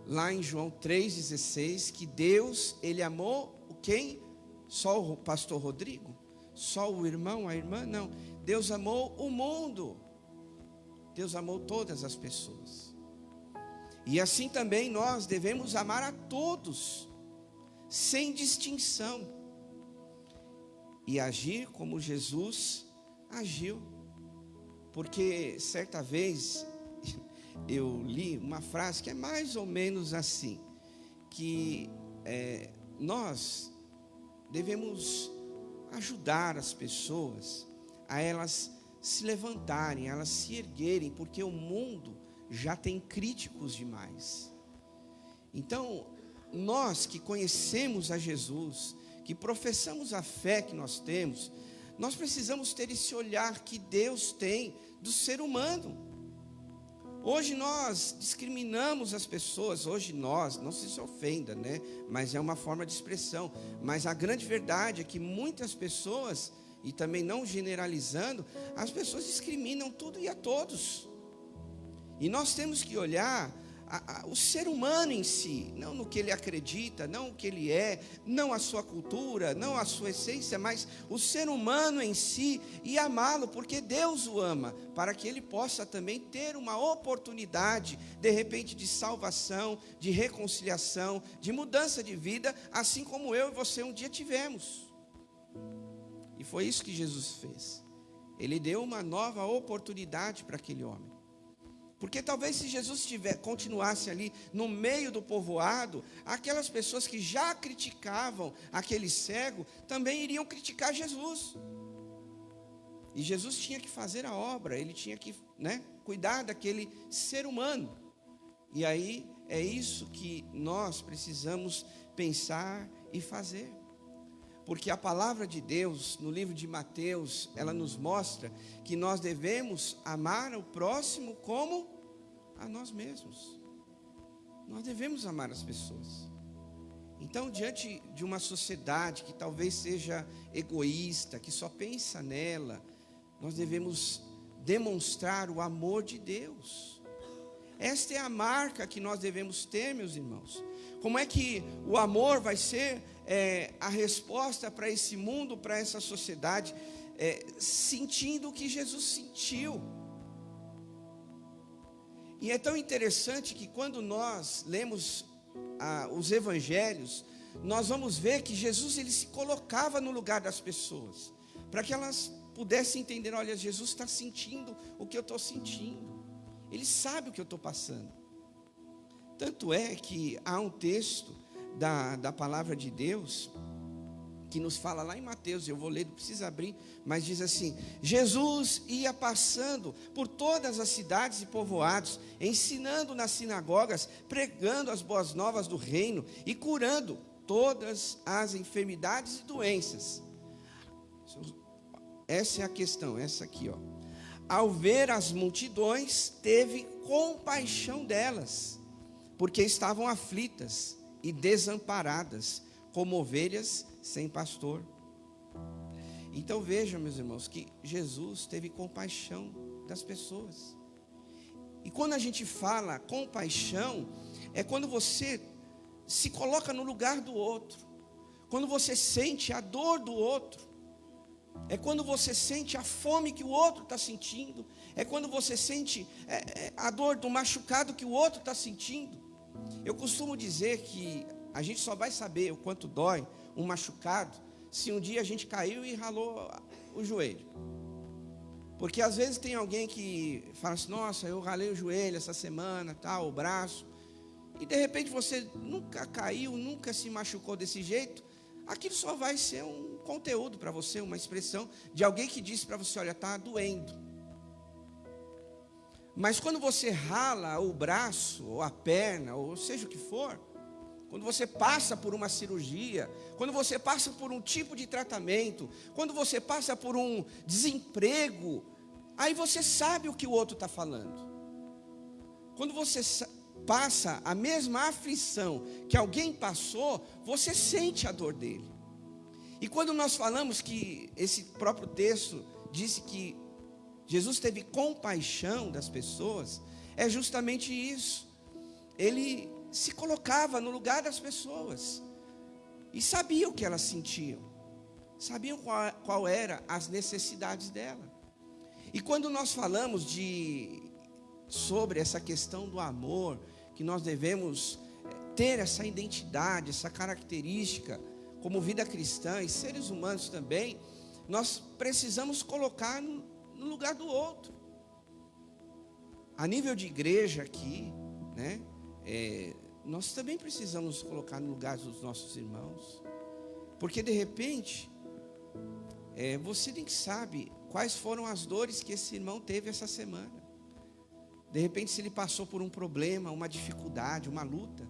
lá em João 3,16, que Deus, ele amou quem? Só o pastor Rodrigo? Só o irmão, a irmã? Não. Deus amou o mundo. Deus amou todas as pessoas. E assim também nós devemos amar a todos, sem distinção. E agir como Jesus agiu. Porque certa vez eu li uma frase que é mais ou menos assim, que nós devemos ajudar as pessoas a elas se levantarem, a elas se erguerem, porque o mundo já tem críticos demais. Então, nós que conhecemos a Jesus, que professamos a fé que nós temos, nós precisamos ter esse olhar que Deus tem do ser humano. Hoje nós discriminamos as pessoas, hoje nós, não se ofenda, né? Mas é uma forma de expressão. Mas a grande verdade é que muitas pessoas, e também não generalizando, as pessoas discriminam tudo e a todos. E nós temos que olhar o ser humano em si, não no que ele acredita, não o que ele é, não a sua cultura, não a sua essência, mas o ser humano em si, e amá-lo, porque Deus o ama, para que ele possa também ter uma oportunidade, de repente, de salvação, de reconciliação, de mudança de vida, assim como eu e você um dia tivemos. E foi isso que Jesus fez. Ele deu uma nova oportunidade para aquele homem. Porque talvez se Jesus continuasse ali no meio do povoado, aquelas pessoas que já criticavam aquele cego, também iriam criticar Jesus. E Jesus tinha que fazer a obra, ele tinha que, né, cuidar daquele ser humano. E aí é isso que nós precisamos pensar e fazer. Porque a palavra de Deus, no livro de Mateus, ela nos mostra que nós devemos amar o próximo como a nós mesmos. Nós devemos amar as pessoas. Então, diante de uma sociedade que talvez seja egoísta, que só pensa nela, nós devemos demonstrar o amor de Deus. Esta é a marca que nós devemos ter, meus irmãos. Como é que o amor vai ser a resposta para esse mundo, para essa sociedade, sentindo o que Jesus sentiu? E é tão interessante que quando nós lemos os evangelhos, nós vamos ver que Jesus, ele se colocava no lugar das pessoas, para que elas pudessem entender: olha, Jesus está sentindo o que eu estou sentindo, ele sabe o que eu estou passando. Tanto é que há um texto da palavra de Deus que nos fala lá em Mateus, eu vou ler, não precisa abrir, mas diz assim: Jesus ia passando por todas as cidades e povoados, ensinando nas sinagogas, pregando as boas novas do reino e curando todas as enfermidades e doenças. Essa é a questão, essa aqui, ó. Ao ver as multidões, teve compaixão delas, porque estavam aflitas e desamparadas, como ovelhas sem pastor. Então vejam, meus irmãos, que Jesus teve compaixão das pessoas. E quando a gente fala compaixão, é quando você se coloca no lugar do outro, quando você sente a dor do outro. É quando você sente a fome que o outro está sentindo. É quando você sente a dor do machucado que o outro está sentindo. Eu costumo dizer que a gente só vai saber o quanto dói um machucado se um dia a gente caiu e ralou o joelho. Porque às vezes tem alguém que fala assim, nossa, eu ralei o joelho essa semana, tal, o braço. E de repente você nunca caiu, nunca se machucou desse jeito. Aquilo só vai ser um conteúdo para você, uma expressão de alguém que disse para você, olha, está doendo. Mas quando você rala o braço, ou a perna, ou seja o que for, quando você passa por uma cirurgia, quando você passa por um tipo de tratamento, quando você passa por um desemprego, aí você sabe o que o outro está falando. Quando você passa a mesma aflição que alguém passou, você sente a dor dele. E quando nós falamos que esse próprio texto disse que Jesus teve compaixão das pessoas, é justamente isso. Ele se colocava no lugar das pessoas e sabia o que elas sentiam, sabiam qual era as necessidades dela. E quando nós falamos sobre essa questão do amor, que nós devemos ter essa identidade, essa característica como vida cristã e seres humanos também, nós precisamos colocar no lugar do outro. A nível de igreja aqui, né? Nós também precisamos colocar no lugar dos nossos irmãos, porque de repente você nem sabe quais foram as dores que esse irmão teve essa semana. De repente, se ele passou por um problema, uma dificuldade, uma luta.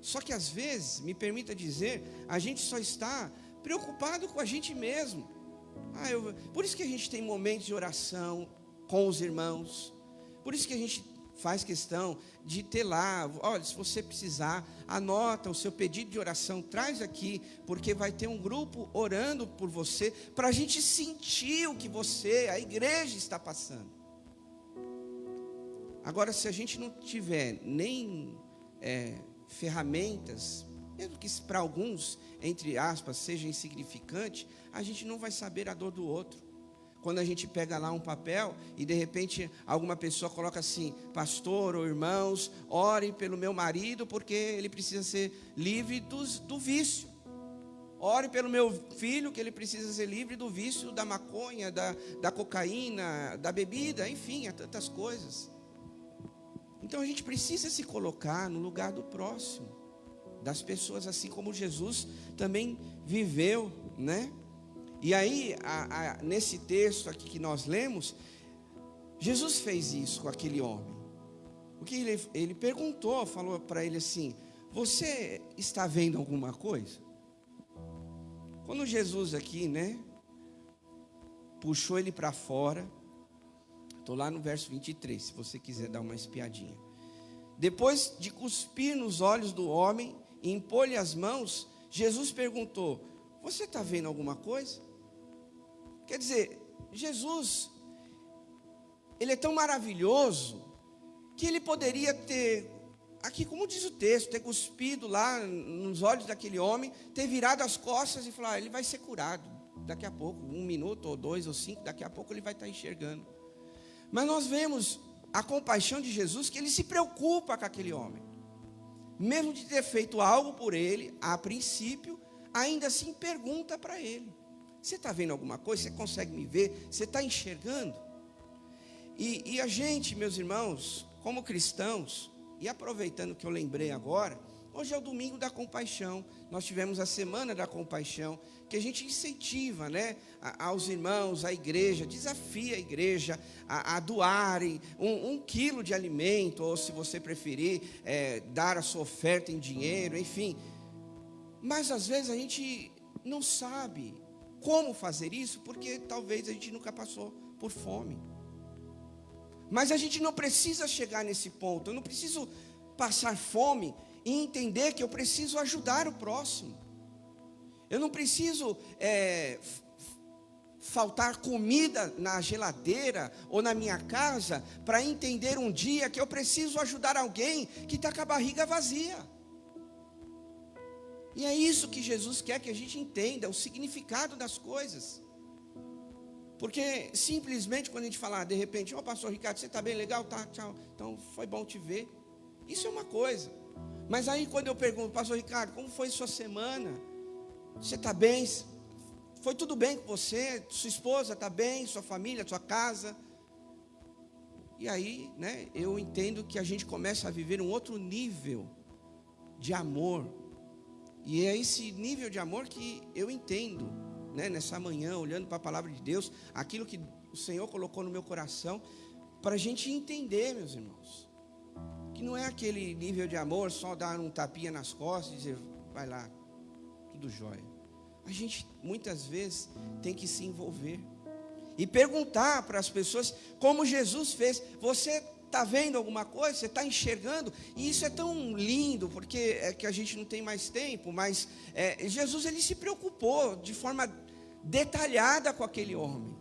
Só que às vezes, me permita dizer, a gente só está preocupado com a gente mesmo. Por isso que a gente tem momentos de oração com os irmãos. Por isso que a gente faz questão de ter lá, olha, se você precisar, anota o seu pedido de oração, traz aqui, porque vai ter um grupo orando por você, para a gente sentir o que a igreja está passando. Agora, se a gente não tiver nem ferramentas, mesmo que para alguns, entre aspas, seja insignificante, a gente não vai saber a dor do outro. Quando a gente pega lá um papel e de repente alguma pessoa coloca assim, pastor ou irmãos, ore pelo meu marido porque ele precisa ser livre do vício. Ore pelo meu filho que ele precisa ser livre do vício da maconha, da cocaína, da bebida, enfim, há tantas coisas. Então a gente precisa se colocar no lugar do próximo, das pessoas, assim como Jesus também viveu, né? E aí, nesse texto aqui que nós lemos, Jesus fez isso com aquele homem. O que ele perguntou, falou para ele assim, você está vendo alguma coisa? Quando Jesus aqui, né, puxou ele para fora, estou lá no verso 23, se você quiser dar uma espiadinha. Depois de cuspir nos olhos do homem e impor-lhe as mãos, Jesus perguntou, você está vendo alguma coisa? Quer dizer, Jesus, ele é tão maravilhoso, que ele poderia ter, aqui como diz o texto, ter cuspido lá nos olhos daquele homem, ter virado as costas e falar, ele vai ser curado, daqui a pouco, 1 minuto, ou 2, ou 5, daqui a pouco ele vai estar enxergando. Mas nós vemos a compaixão de Jesus, que ele se preocupa com aquele homem. Mesmo de ter feito algo por ele, a princípio, ainda assim pergunta para ele, você está vendo alguma coisa? Você consegue me ver? Você está enxergando? E a gente, meus irmãos, como cristãos, e aproveitando que eu lembrei agora, hoje é o domingo da compaixão, nós tivemos a semana da compaixão, que a gente incentiva, né, aos irmãos, à igreja, desafia a igreja a doarem 1 quilo de alimento, ou se você preferir, dar a sua oferta em dinheiro, enfim. Mas às vezes a gente não sabe como fazer isso, porque talvez a gente nunca passou por fome. Mas a gente não precisa chegar nesse ponto. Eu não preciso passar fome e entender que eu preciso ajudar o próximo. Eu não preciso faltar comida na geladeira ou na minha casa para entender um dia que eu preciso ajudar alguém que está com a barriga vazia. E é isso que Jesus quer que a gente entenda, o significado das coisas. Porque simplesmente quando a gente falar, de repente, pastor Ricardo, você está bem, legal? Tá, tchau. Então foi bom te ver. Isso é uma coisa. Mas aí quando eu pergunto, pastor Ricardo, como foi sua semana? Você está bem? Foi tudo bem com você? Sua esposa está bem? Sua família, sua casa? E aí, né, eu entendo que a gente começa a viver um outro nível de amor. E é esse nível de amor que eu entendo, né, nessa manhã, olhando para a palavra de Deus, aquilo que o Senhor colocou no meu coração, para a gente entender, meus irmãos, que não é aquele nível de amor só dar um tapinha nas costas e dizer, vai lá, tudo jóia. A gente muitas vezes tem que se envolver e perguntar para as pessoas, como Jesus fez. Você está vendo alguma coisa? Você está enxergando? E isso é tão lindo, porque é que a gente não tem mais tempo, mas Jesus, ele se preocupou de forma detalhada com aquele homem.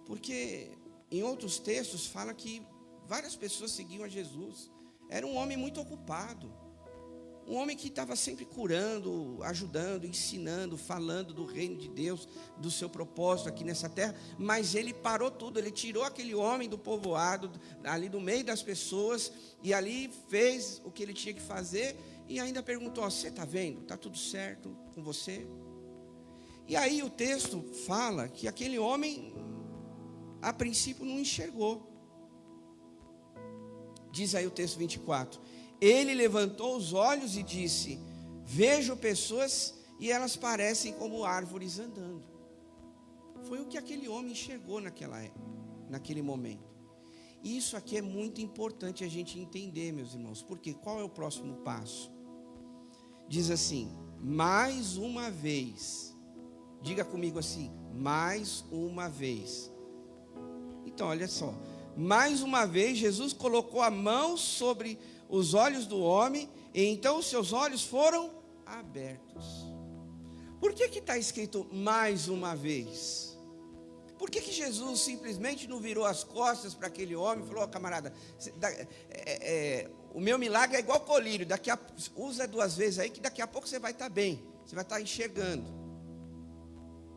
Porque em outros textos fala que várias pessoas seguiam a Jesus. Era um homem muito ocupado. Um homem que estava sempre curando, ajudando, ensinando, falando do reino de Deus, do seu propósito aqui nessa terra. Mas ele parou tudo, ele tirou aquele homem do povoado, ali do meio das pessoas, e ali fez o que ele tinha que fazer, e ainda perguntou, você está vendo? Está tudo certo com você? E aí o texto fala que aquele homem, a princípio, não enxergou. Diz aí o texto 24. Ele levantou os olhos e disse, vejo pessoas e elas parecem como árvores andando. Foi o que aquele homem enxergou naquele momento. E isso aqui é muito importante a gente entender, meus irmãos. Porque qual é o próximo passo? Diz assim, mais uma vez. Diga comigo assim, mais uma vez. Então, olha só. Mais uma vez, Jesus colocou a mão sobre os olhos do homem, e então os seus olhos foram abertos. Por que está escrito mais uma vez? Por que Jesus simplesmente não virou as costas para aquele homem e falou, camarada, o meu milagre é igual colírio, usa 2 vezes aí que daqui a pouco você vai estar bem, você vai estar enxergando.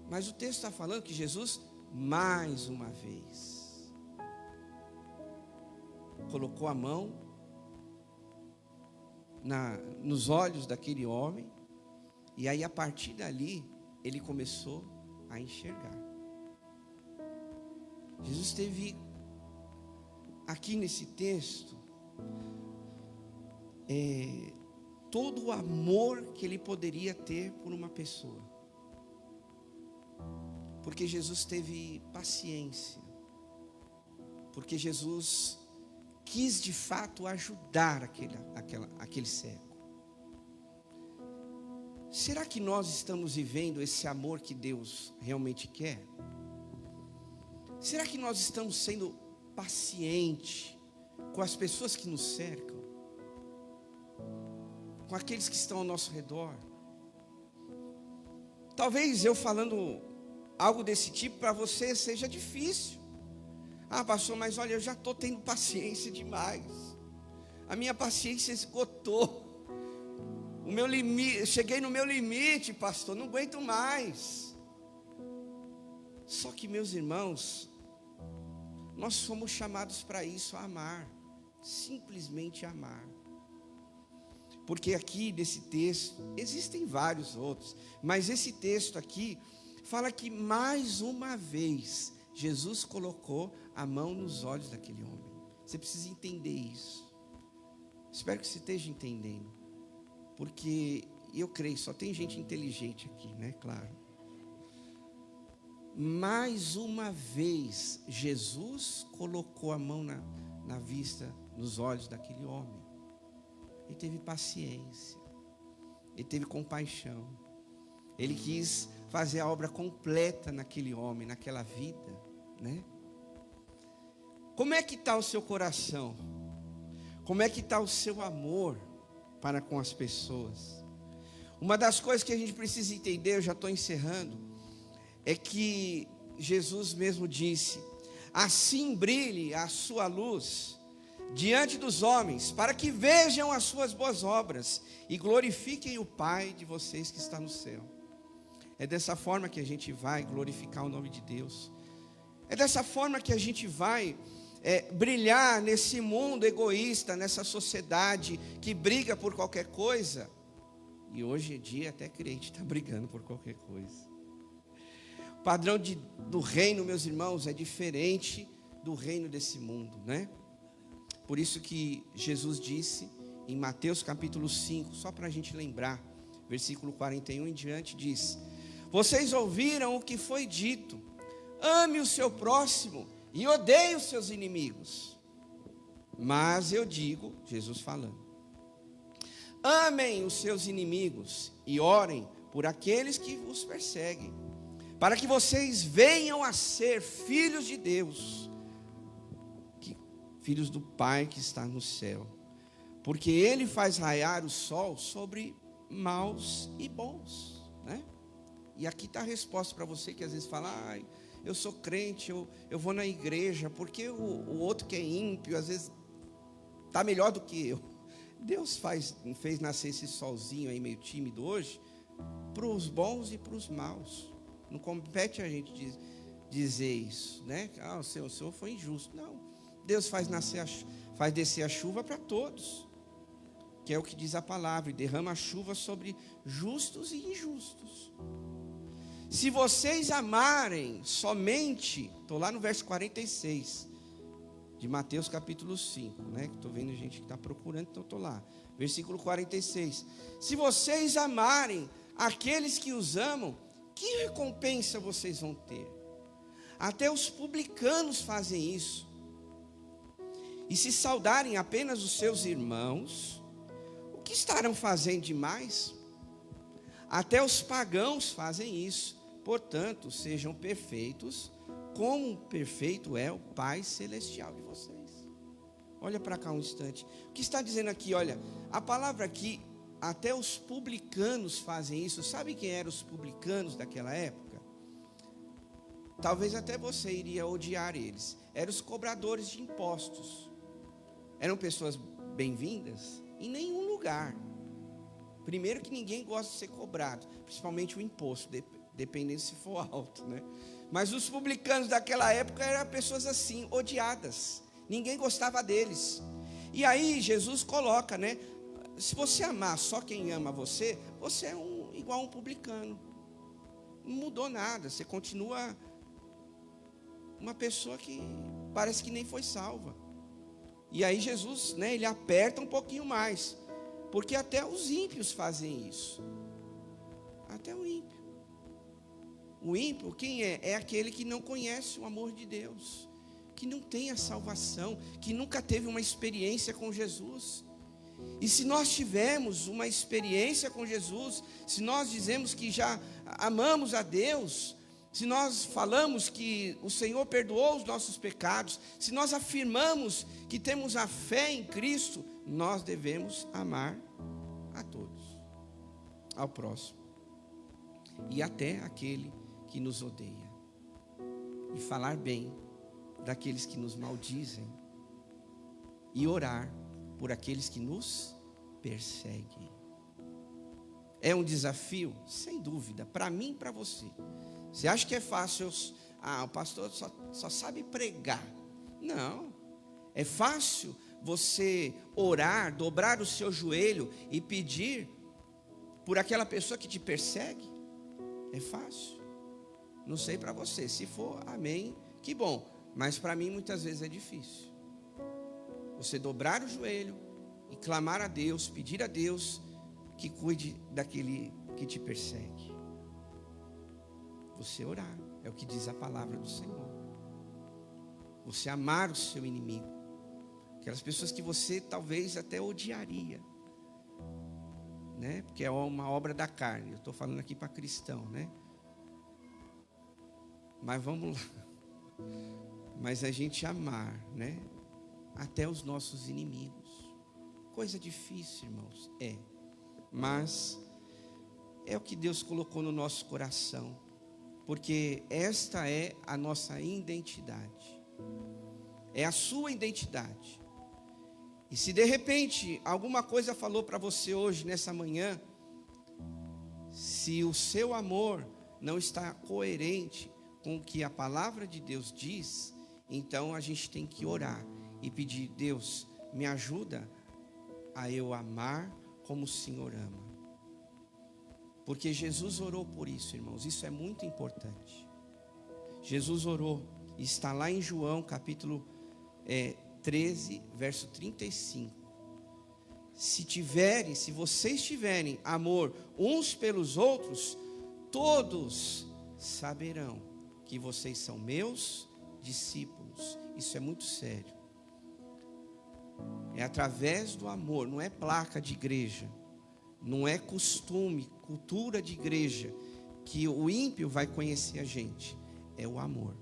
Mas o texto está falando que Jesus, mais uma vez, colocou a mão nos olhos daquele homem, e aí a partir dali ele começou a enxergar. Jesus teve aqui nesse texto todo o amor que ele poderia ter por uma pessoa, porque Jesus teve paciência, porque Jesus quis de fato ajudar aquele cego. Será que nós estamos vivendo esse amor que Deus realmente quer? Será que nós estamos sendo pacientes com as pessoas que nos cercam? Com aqueles que estão ao nosso redor? Talvez eu falando algo desse tipo para você seja difícil. Pastor, mas olha, eu já estou tendo paciência demais. A minha paciência esgotou. O meu limite, cheguei no meu limite, pastor, não aguento mais. Só que, meus irmãos, nós somos chamados para isso, a amar. Simplesmente amar. Porque aqui nesse texto, existem vários outros, mas esse texto aqui fala que mais uma vez Jesus colocou a mão nos olhos daquele homem. Você precisa entender isso. Espero que você esteja entendendo. Porque eu creio, só tem gente inteligente aqui, né? Claro. Mais uma vez, Jesus colocou a mão na vista, nos olhos daquele homem. Ele teve paciência. Ele teve compaixão. Ele quis fazer a obra completa naquele homem, naquela vida, né? Como é que está o seu coração? Como é que está o seu amor para com as pessoas? Uma das coisas que a gente precisa entender, eu já estou encerrando, é que Jesus mesmo disse, assim brilhe a sua luz diante dos homens, para que vejam as suas boas obras e glorifiquem o Pai de vocês que está no céu. É dessa forma que a gente vai glorificar o nome de Deus. É dessa forma que a gente vai brilhar nesse mundo egoísta, nessa sociedade que briga por qualquer coisa. E hoje em dia até crente está brigando por qualquer coisa. O padrão do reino, meus irmãos, é diferente do reino desse mundo, né? Por isso que Jesus disse em Mateus capítulo 5, só para a gente lembrar, versículo 41 em diante, diz: vocês ouviram o que foi dito, ame o seu próximo e odeie os seus inimigos. Mas eu digo, Jesus falando, amem os seus inimigos e orem por aqueles que os perseguem, para que vocês venham a ser filhos de Deus, filhos do Pai que está no céu, porque Ele faz raiar o sol sobre maus e bons, né? E aqui está a resposta para você que às vezes fala: eu sou crente, eu vou na igreja, porque o outro que é ímpio, às vezes está melhor do que eu. Deus fez nascer esse solzinho aí meio tímido hoje, para os bons e para os maus. Não compete a gente dizer isso, né? O Senhor foi injusto. Não, Deus faz descer a chuva para todos, que é o que diz a palavra, e derrama a chuva sobre justos e injustos. Se vocês amarem somente, estou lá no verso 46, de Mateus capítulo 5, né? Estou vendo gente que está procurando, então estou lá. Versículo 46. Se vocês amarem aqueles que os amam, que recompensa vocês vão ter? Até os publicanos fazem isso. E se saudarem apenas os seus irmãos, o que estarão fazendo demais? Até os pagãos fazem isso. Portanto, sejam perfeitos, como perfeito é o Pai Celestial de vocês. Olha para cá um instante. O que está dizendo aqui? Olha, a palavra aqui, até os publicanos fazem isso. Sabe quem eram os publicanos daquela época? Talvez até você iria odiar eles. Eram os cobradores de impostos. Eram pessoas bem-vindas em nenhum lugar. Primeiro que ninguém gosta de ser cobrado, principalmente o imposto, dependendo se for alto, né? Mas os publicanos daquela época eram pessoas assim, odiadas. Ninguém gostava deles. E aí Jesus coloca, né? Se você amar só quem ama você, você é igual a um publicano. Não mudou nada, você continua uma pessoa que parece que nem foi salva. E aí Jesus, né, ele aperta um pouquinho mais, porque até os ímpios fazem isso. Até o ímpio. O ímpio, quem é? É aquele que não conhece o amor de Deus, que não tem a salvação, que nunca teve uma experiência com Jesus. E se nós tivermos uma experiência com Jesus, se nós dizemos que já amamos a Deus, se nós falamos que o Senhor perdoou os nossos pecados, se nós afirmamos que temos a fé em Cristo, nós devemos amar a todos, ao próximo, e até aquele que nos odeia, e falar bem daqueles que nos maldizem, e orar por aqueles que nos perseguem. É um desafio? Sem dúvida, para mim e para você. Você acha que é fácil? O pastor só sabe pregar. Não, é fácil você orar, dobrar o seu joelho e pedir por aquela pessoa que te persegue? É fácil? Não sei para você, se for, amém, que bom. Mas para mim muitas vezes é difícil. Você dobrar o joelho e clamar a Deus, pedir a Deus que cuide daquele que te persegue. Você orar, é o que diz a palavra do Senhor. Você amar o seu inimigo, aquelas pessoas que você talvez até odiaria, né? Porque é uma obra da carne. Eu estou falando aqui para cristão, né? Mas vamos lá. Mas a gente amar, né? Até os nossos inimigos. Coisa difícil, irmãos. É. Mas é o que Deus colocou no nosso coração. Porque esta é a nossa identidade. É a sua identidade. E se de repente alguma coisa falou para você hoje, nessa manhã, se o seu amor não está coerente com o que a palavra de Deus diz, então a gente tem que orar e pedir: Deus, me ajuda a eu amar como o Senhor ama. Porque Jesus orou por isso, irmãos, isso é muito importante. Jesus orou, está lá em João capítulo 13, verso 35. Se vocês tiverem amor uns pelos outros, todos saberão que vocês são meus discípulos. Isso é muito sério. É através do amor, não é placa de igreja, não é costume, cultura de igreja, que o ímpio vai conhecer a gente. É o amor.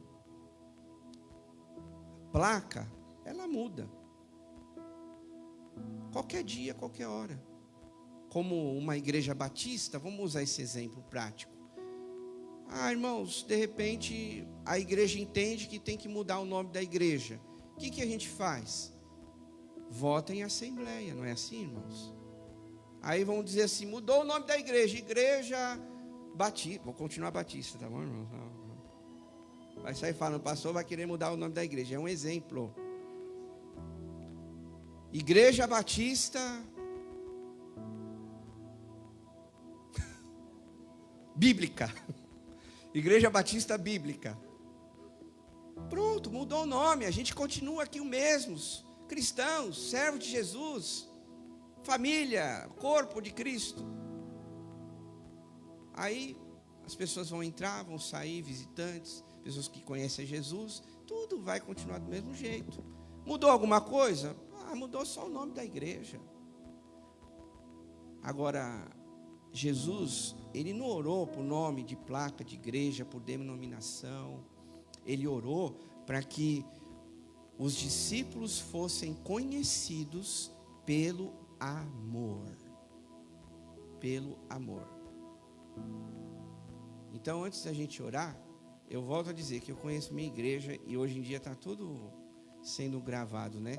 Placa, ela muda. Qualquer dia, qualquer hora. Como uma igreja batista, vamos usar esse exemplo prático. Irmãos, de repente a igreja entende que tem que mudar o nome da igreja. O que a gente faz? Vota em assembleia, não é assim, irmãos? Aí vão dizer assim: mudou o nome da igreja, Igreja Batista. Vou continuar Batista, tá bom, irmão? Vai sair falando, pastor vai querer mudar o nome da igreja. É um exemplo. Igreja Batista Bíblica. Igreja Batista Bíblica. Pronto, mudou o nome. A gente continua aqui os mesmos. Cristãos, servos de Jesus, família, corpo de Cristo. Aí as pessoas vão entrar, vão sair, visitantes, pessoas que conhecem Jesus, tudo vai continuar do mesmo jeito. Mudou alguma coisa? Mudou só o nome da igreja. Agora, Jesus, ele não orou por nome de placa de igreja, por denominação. Ele orou para que os discípulos fossem conhecidos pelo amor. Pelo amor. Então, antes da gente orar, eu volto a dizer que eu conheço minha igreja e hoje em dia está tudo sendo gravado, né?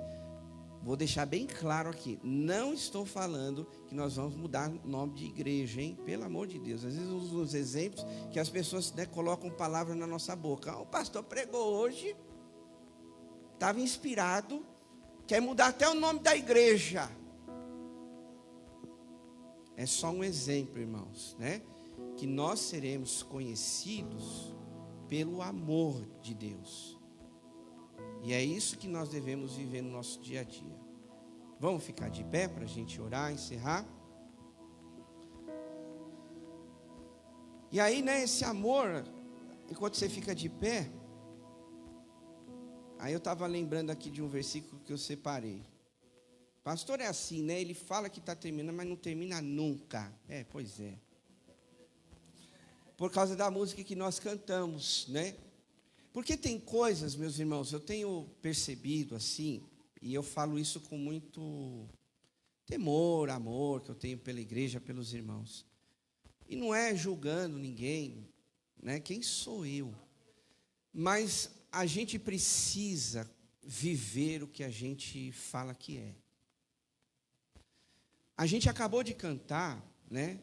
Vou deixar bem claro aqui, não estou falando que nós vamos mudar o nome de igreja, hein? Pelo amor de Deus. Às vezes eu uso uns exemplos que as pessoas, né, colocam palavras na nossa boca. O pastor pregou hoje, estava inspirado, quer mudar até o nome da igreja. É só um exemplo, irmãos, né? Que nós seremos conhecidos pelo amor de Deus. E é isso que nós devemos viver no nosso dia a dia. Vamos ficar de pé para a gente orar, encerrar. E aí, né, esse amor, enquanto você fica de pé, aí eu estava lembrando aqui de um versículo que eu separei. Pastor é assim, né? Ele fala que está terminando, mas não termina nunca. Pois é. Por causa da música que nós cantamos, né? Porque tem coisas, meus irmãos, eu tenho percebido assim, e eu falo isso com muito temor, amor que eu tenho pela igreja, pelos irmãos. E não é julgando ninguém, né? Quem sou eu? Mas a gente precisa viver o que a gente fala que é. A gente acabou de cantar, né?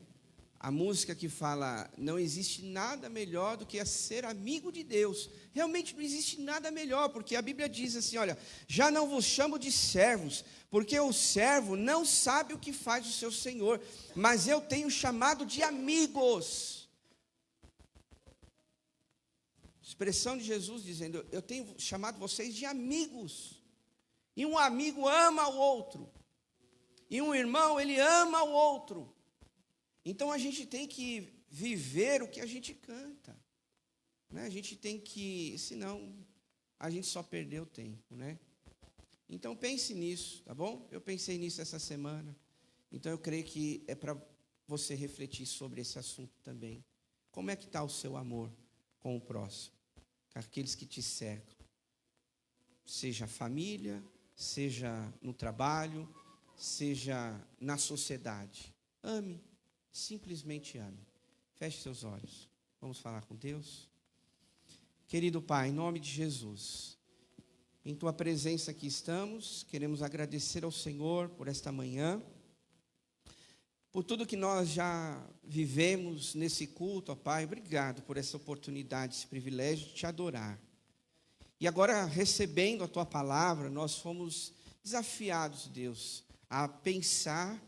A música que fala, não existe nada melhor do que ser amigo de Deus. Realmente não existe nada melhor, porque a Bíblia diz assim, olha, já não vos chamo de servos, porque o servo não sabe o que faz o seu senhor, mas eu tenho chamado de amigos. Expressão de Jesus dizendo, eu tenho chamado vocês de amigos. E um amigo ama o outro. E um irmão, ele ama o outro. Então a gente tem que viver o que a gente canta, né? A gente tem que, senão a gente só perdeu tempo, né? Então pense nisso, tá bom? Eu pensei nisso essa semana. Então eu creio que é para você refletir sobre esse assunto também. Como é que está o seu amor com o próximo? Com aqueles que te cercam. Seja a família, seja no trabalho, seja na sociedade. Ame. Simplesmente ame. Feche seus olhos. Vamos falar com Deus. Querido Pai, em nome de Jesus, em Tua presença aqui estamos, queremos agradecer ao Senhor por esta manhã. por tudo que nós já vivemos nesse culto, ó Pai. Obrigado por essa oportunidade, esse privilégio de te adorar. E agora, recebendo a Tua palavra, nós fomos desafiados, Deus, a pensar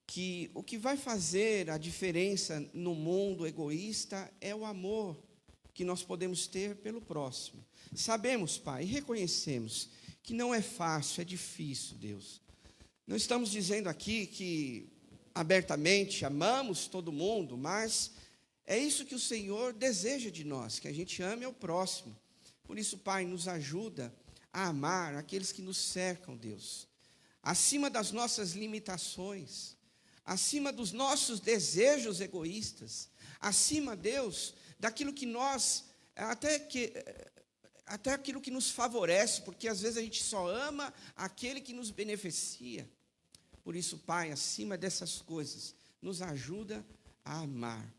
que o que vai fazer a diferença no mundo egoísta é o amor que nós podemos ter pelo próximo. Sabemos, Pai, e reconhecemos que não é fácil, é difícil, Deus. Não estamos dizendo aqui que abertamente amamos todo mundo, mas é isso que o Senhor deseja de nós, que a gente ame ao próximo. Por isso, Pai, nos ajuda a amar aqueles que nos cercam, Deus, acima das nossas limitações, acima dos nossos desejos egoístas, acima, Deus, daquilo que nós, até aquilo que nos favorece, porque às vezes a gente só ama aquele que nos beneficia. Por isso, Pai, acima dessas coisas, nos ajuda a amar,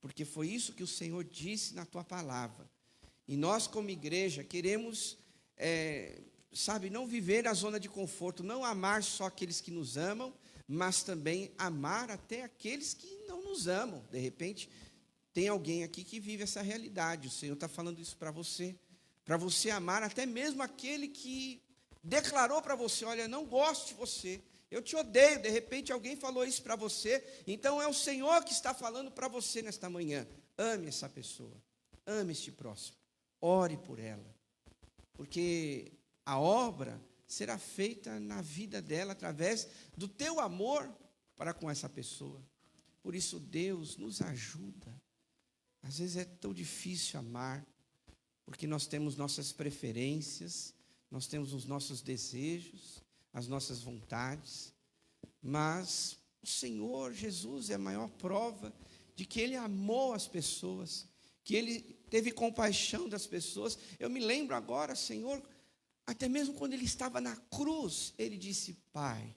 porque foi isso que o Senhor disse na Tua palavra. E nós, como igreja, queremos, não viver na zona de conforto, não amar só aqueles que nos amam, mas também amar até aqueles que não nos amam. De repente, tem alguém aqui que vive essa realidade. O Senhor está falando isso para você amar até mesmo aquele que declarou para você: olha, não gosto de você, eu te odeio. De repente, alguém falou isso para você, então é o Senhor que está falando para você nesta manhã. Ame essa pessoa, ame este próximo, ore por ela, porque a obra será feita na vida dela através do teu amor para com essa pessoa. Por isso, Deus, nos ajuda. Às vezes é tão difícil amar, porque nós temos nossas preferências, nós temos os nossos desejos, as nossas vontades, mas o Senhor Jesus é a maior prova de que Ele amou as pessoas, que Ele teve compaixão das pessoas. Eu me lembro agora, Senhor, até mesmo quando Ele estava na cruz, Ele disse: Pai,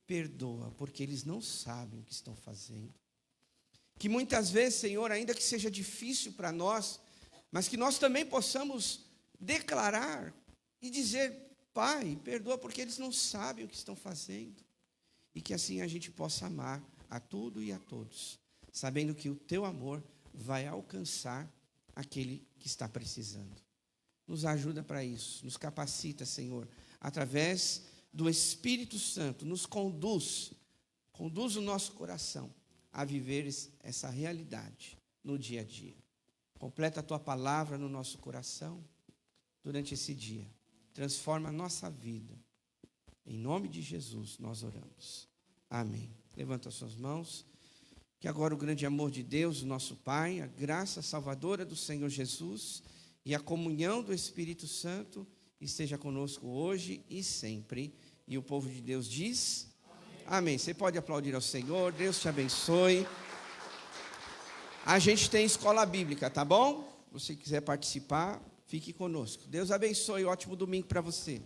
perdoa, porque eles não sabem o que estão fazendo. Que muitas vezes, Senhor, ainda que seja difícil para nós, mas que nós também possamos declarar e dizer: Pai, perdoa, porque eles não sabem o que estão fazendo. E que assim a gente possa amar a tudo e a todos, sabendo que o Teu amor vai alcançar aquele que está precisando. Nos ajuda para isso, nos capacita, Senhor, através do Espírito Santo, nos conduz o nosso coração a viver essa realidade no dia a dia. Completa a Tua palavra no nosso coração durante esse dia. Transforma a nossa vida. Em nome de Jesus nós oramos. Amém. Levanta as suas mãos. Que agora o grande amor de Deus, o nosso Pai, a graça salvadora do Senhor Jesus e a comunhão do Espírito Santo esteja conosco hoje e sempre. E o povo de Deus diz: amém. Você pode aplaudir ao Senhor. Deus te abençoe. A gente tem escola bíblica, tá bom? Se você quiser participar, fique conosco. Deus abençoe. Ótimo domingo para você.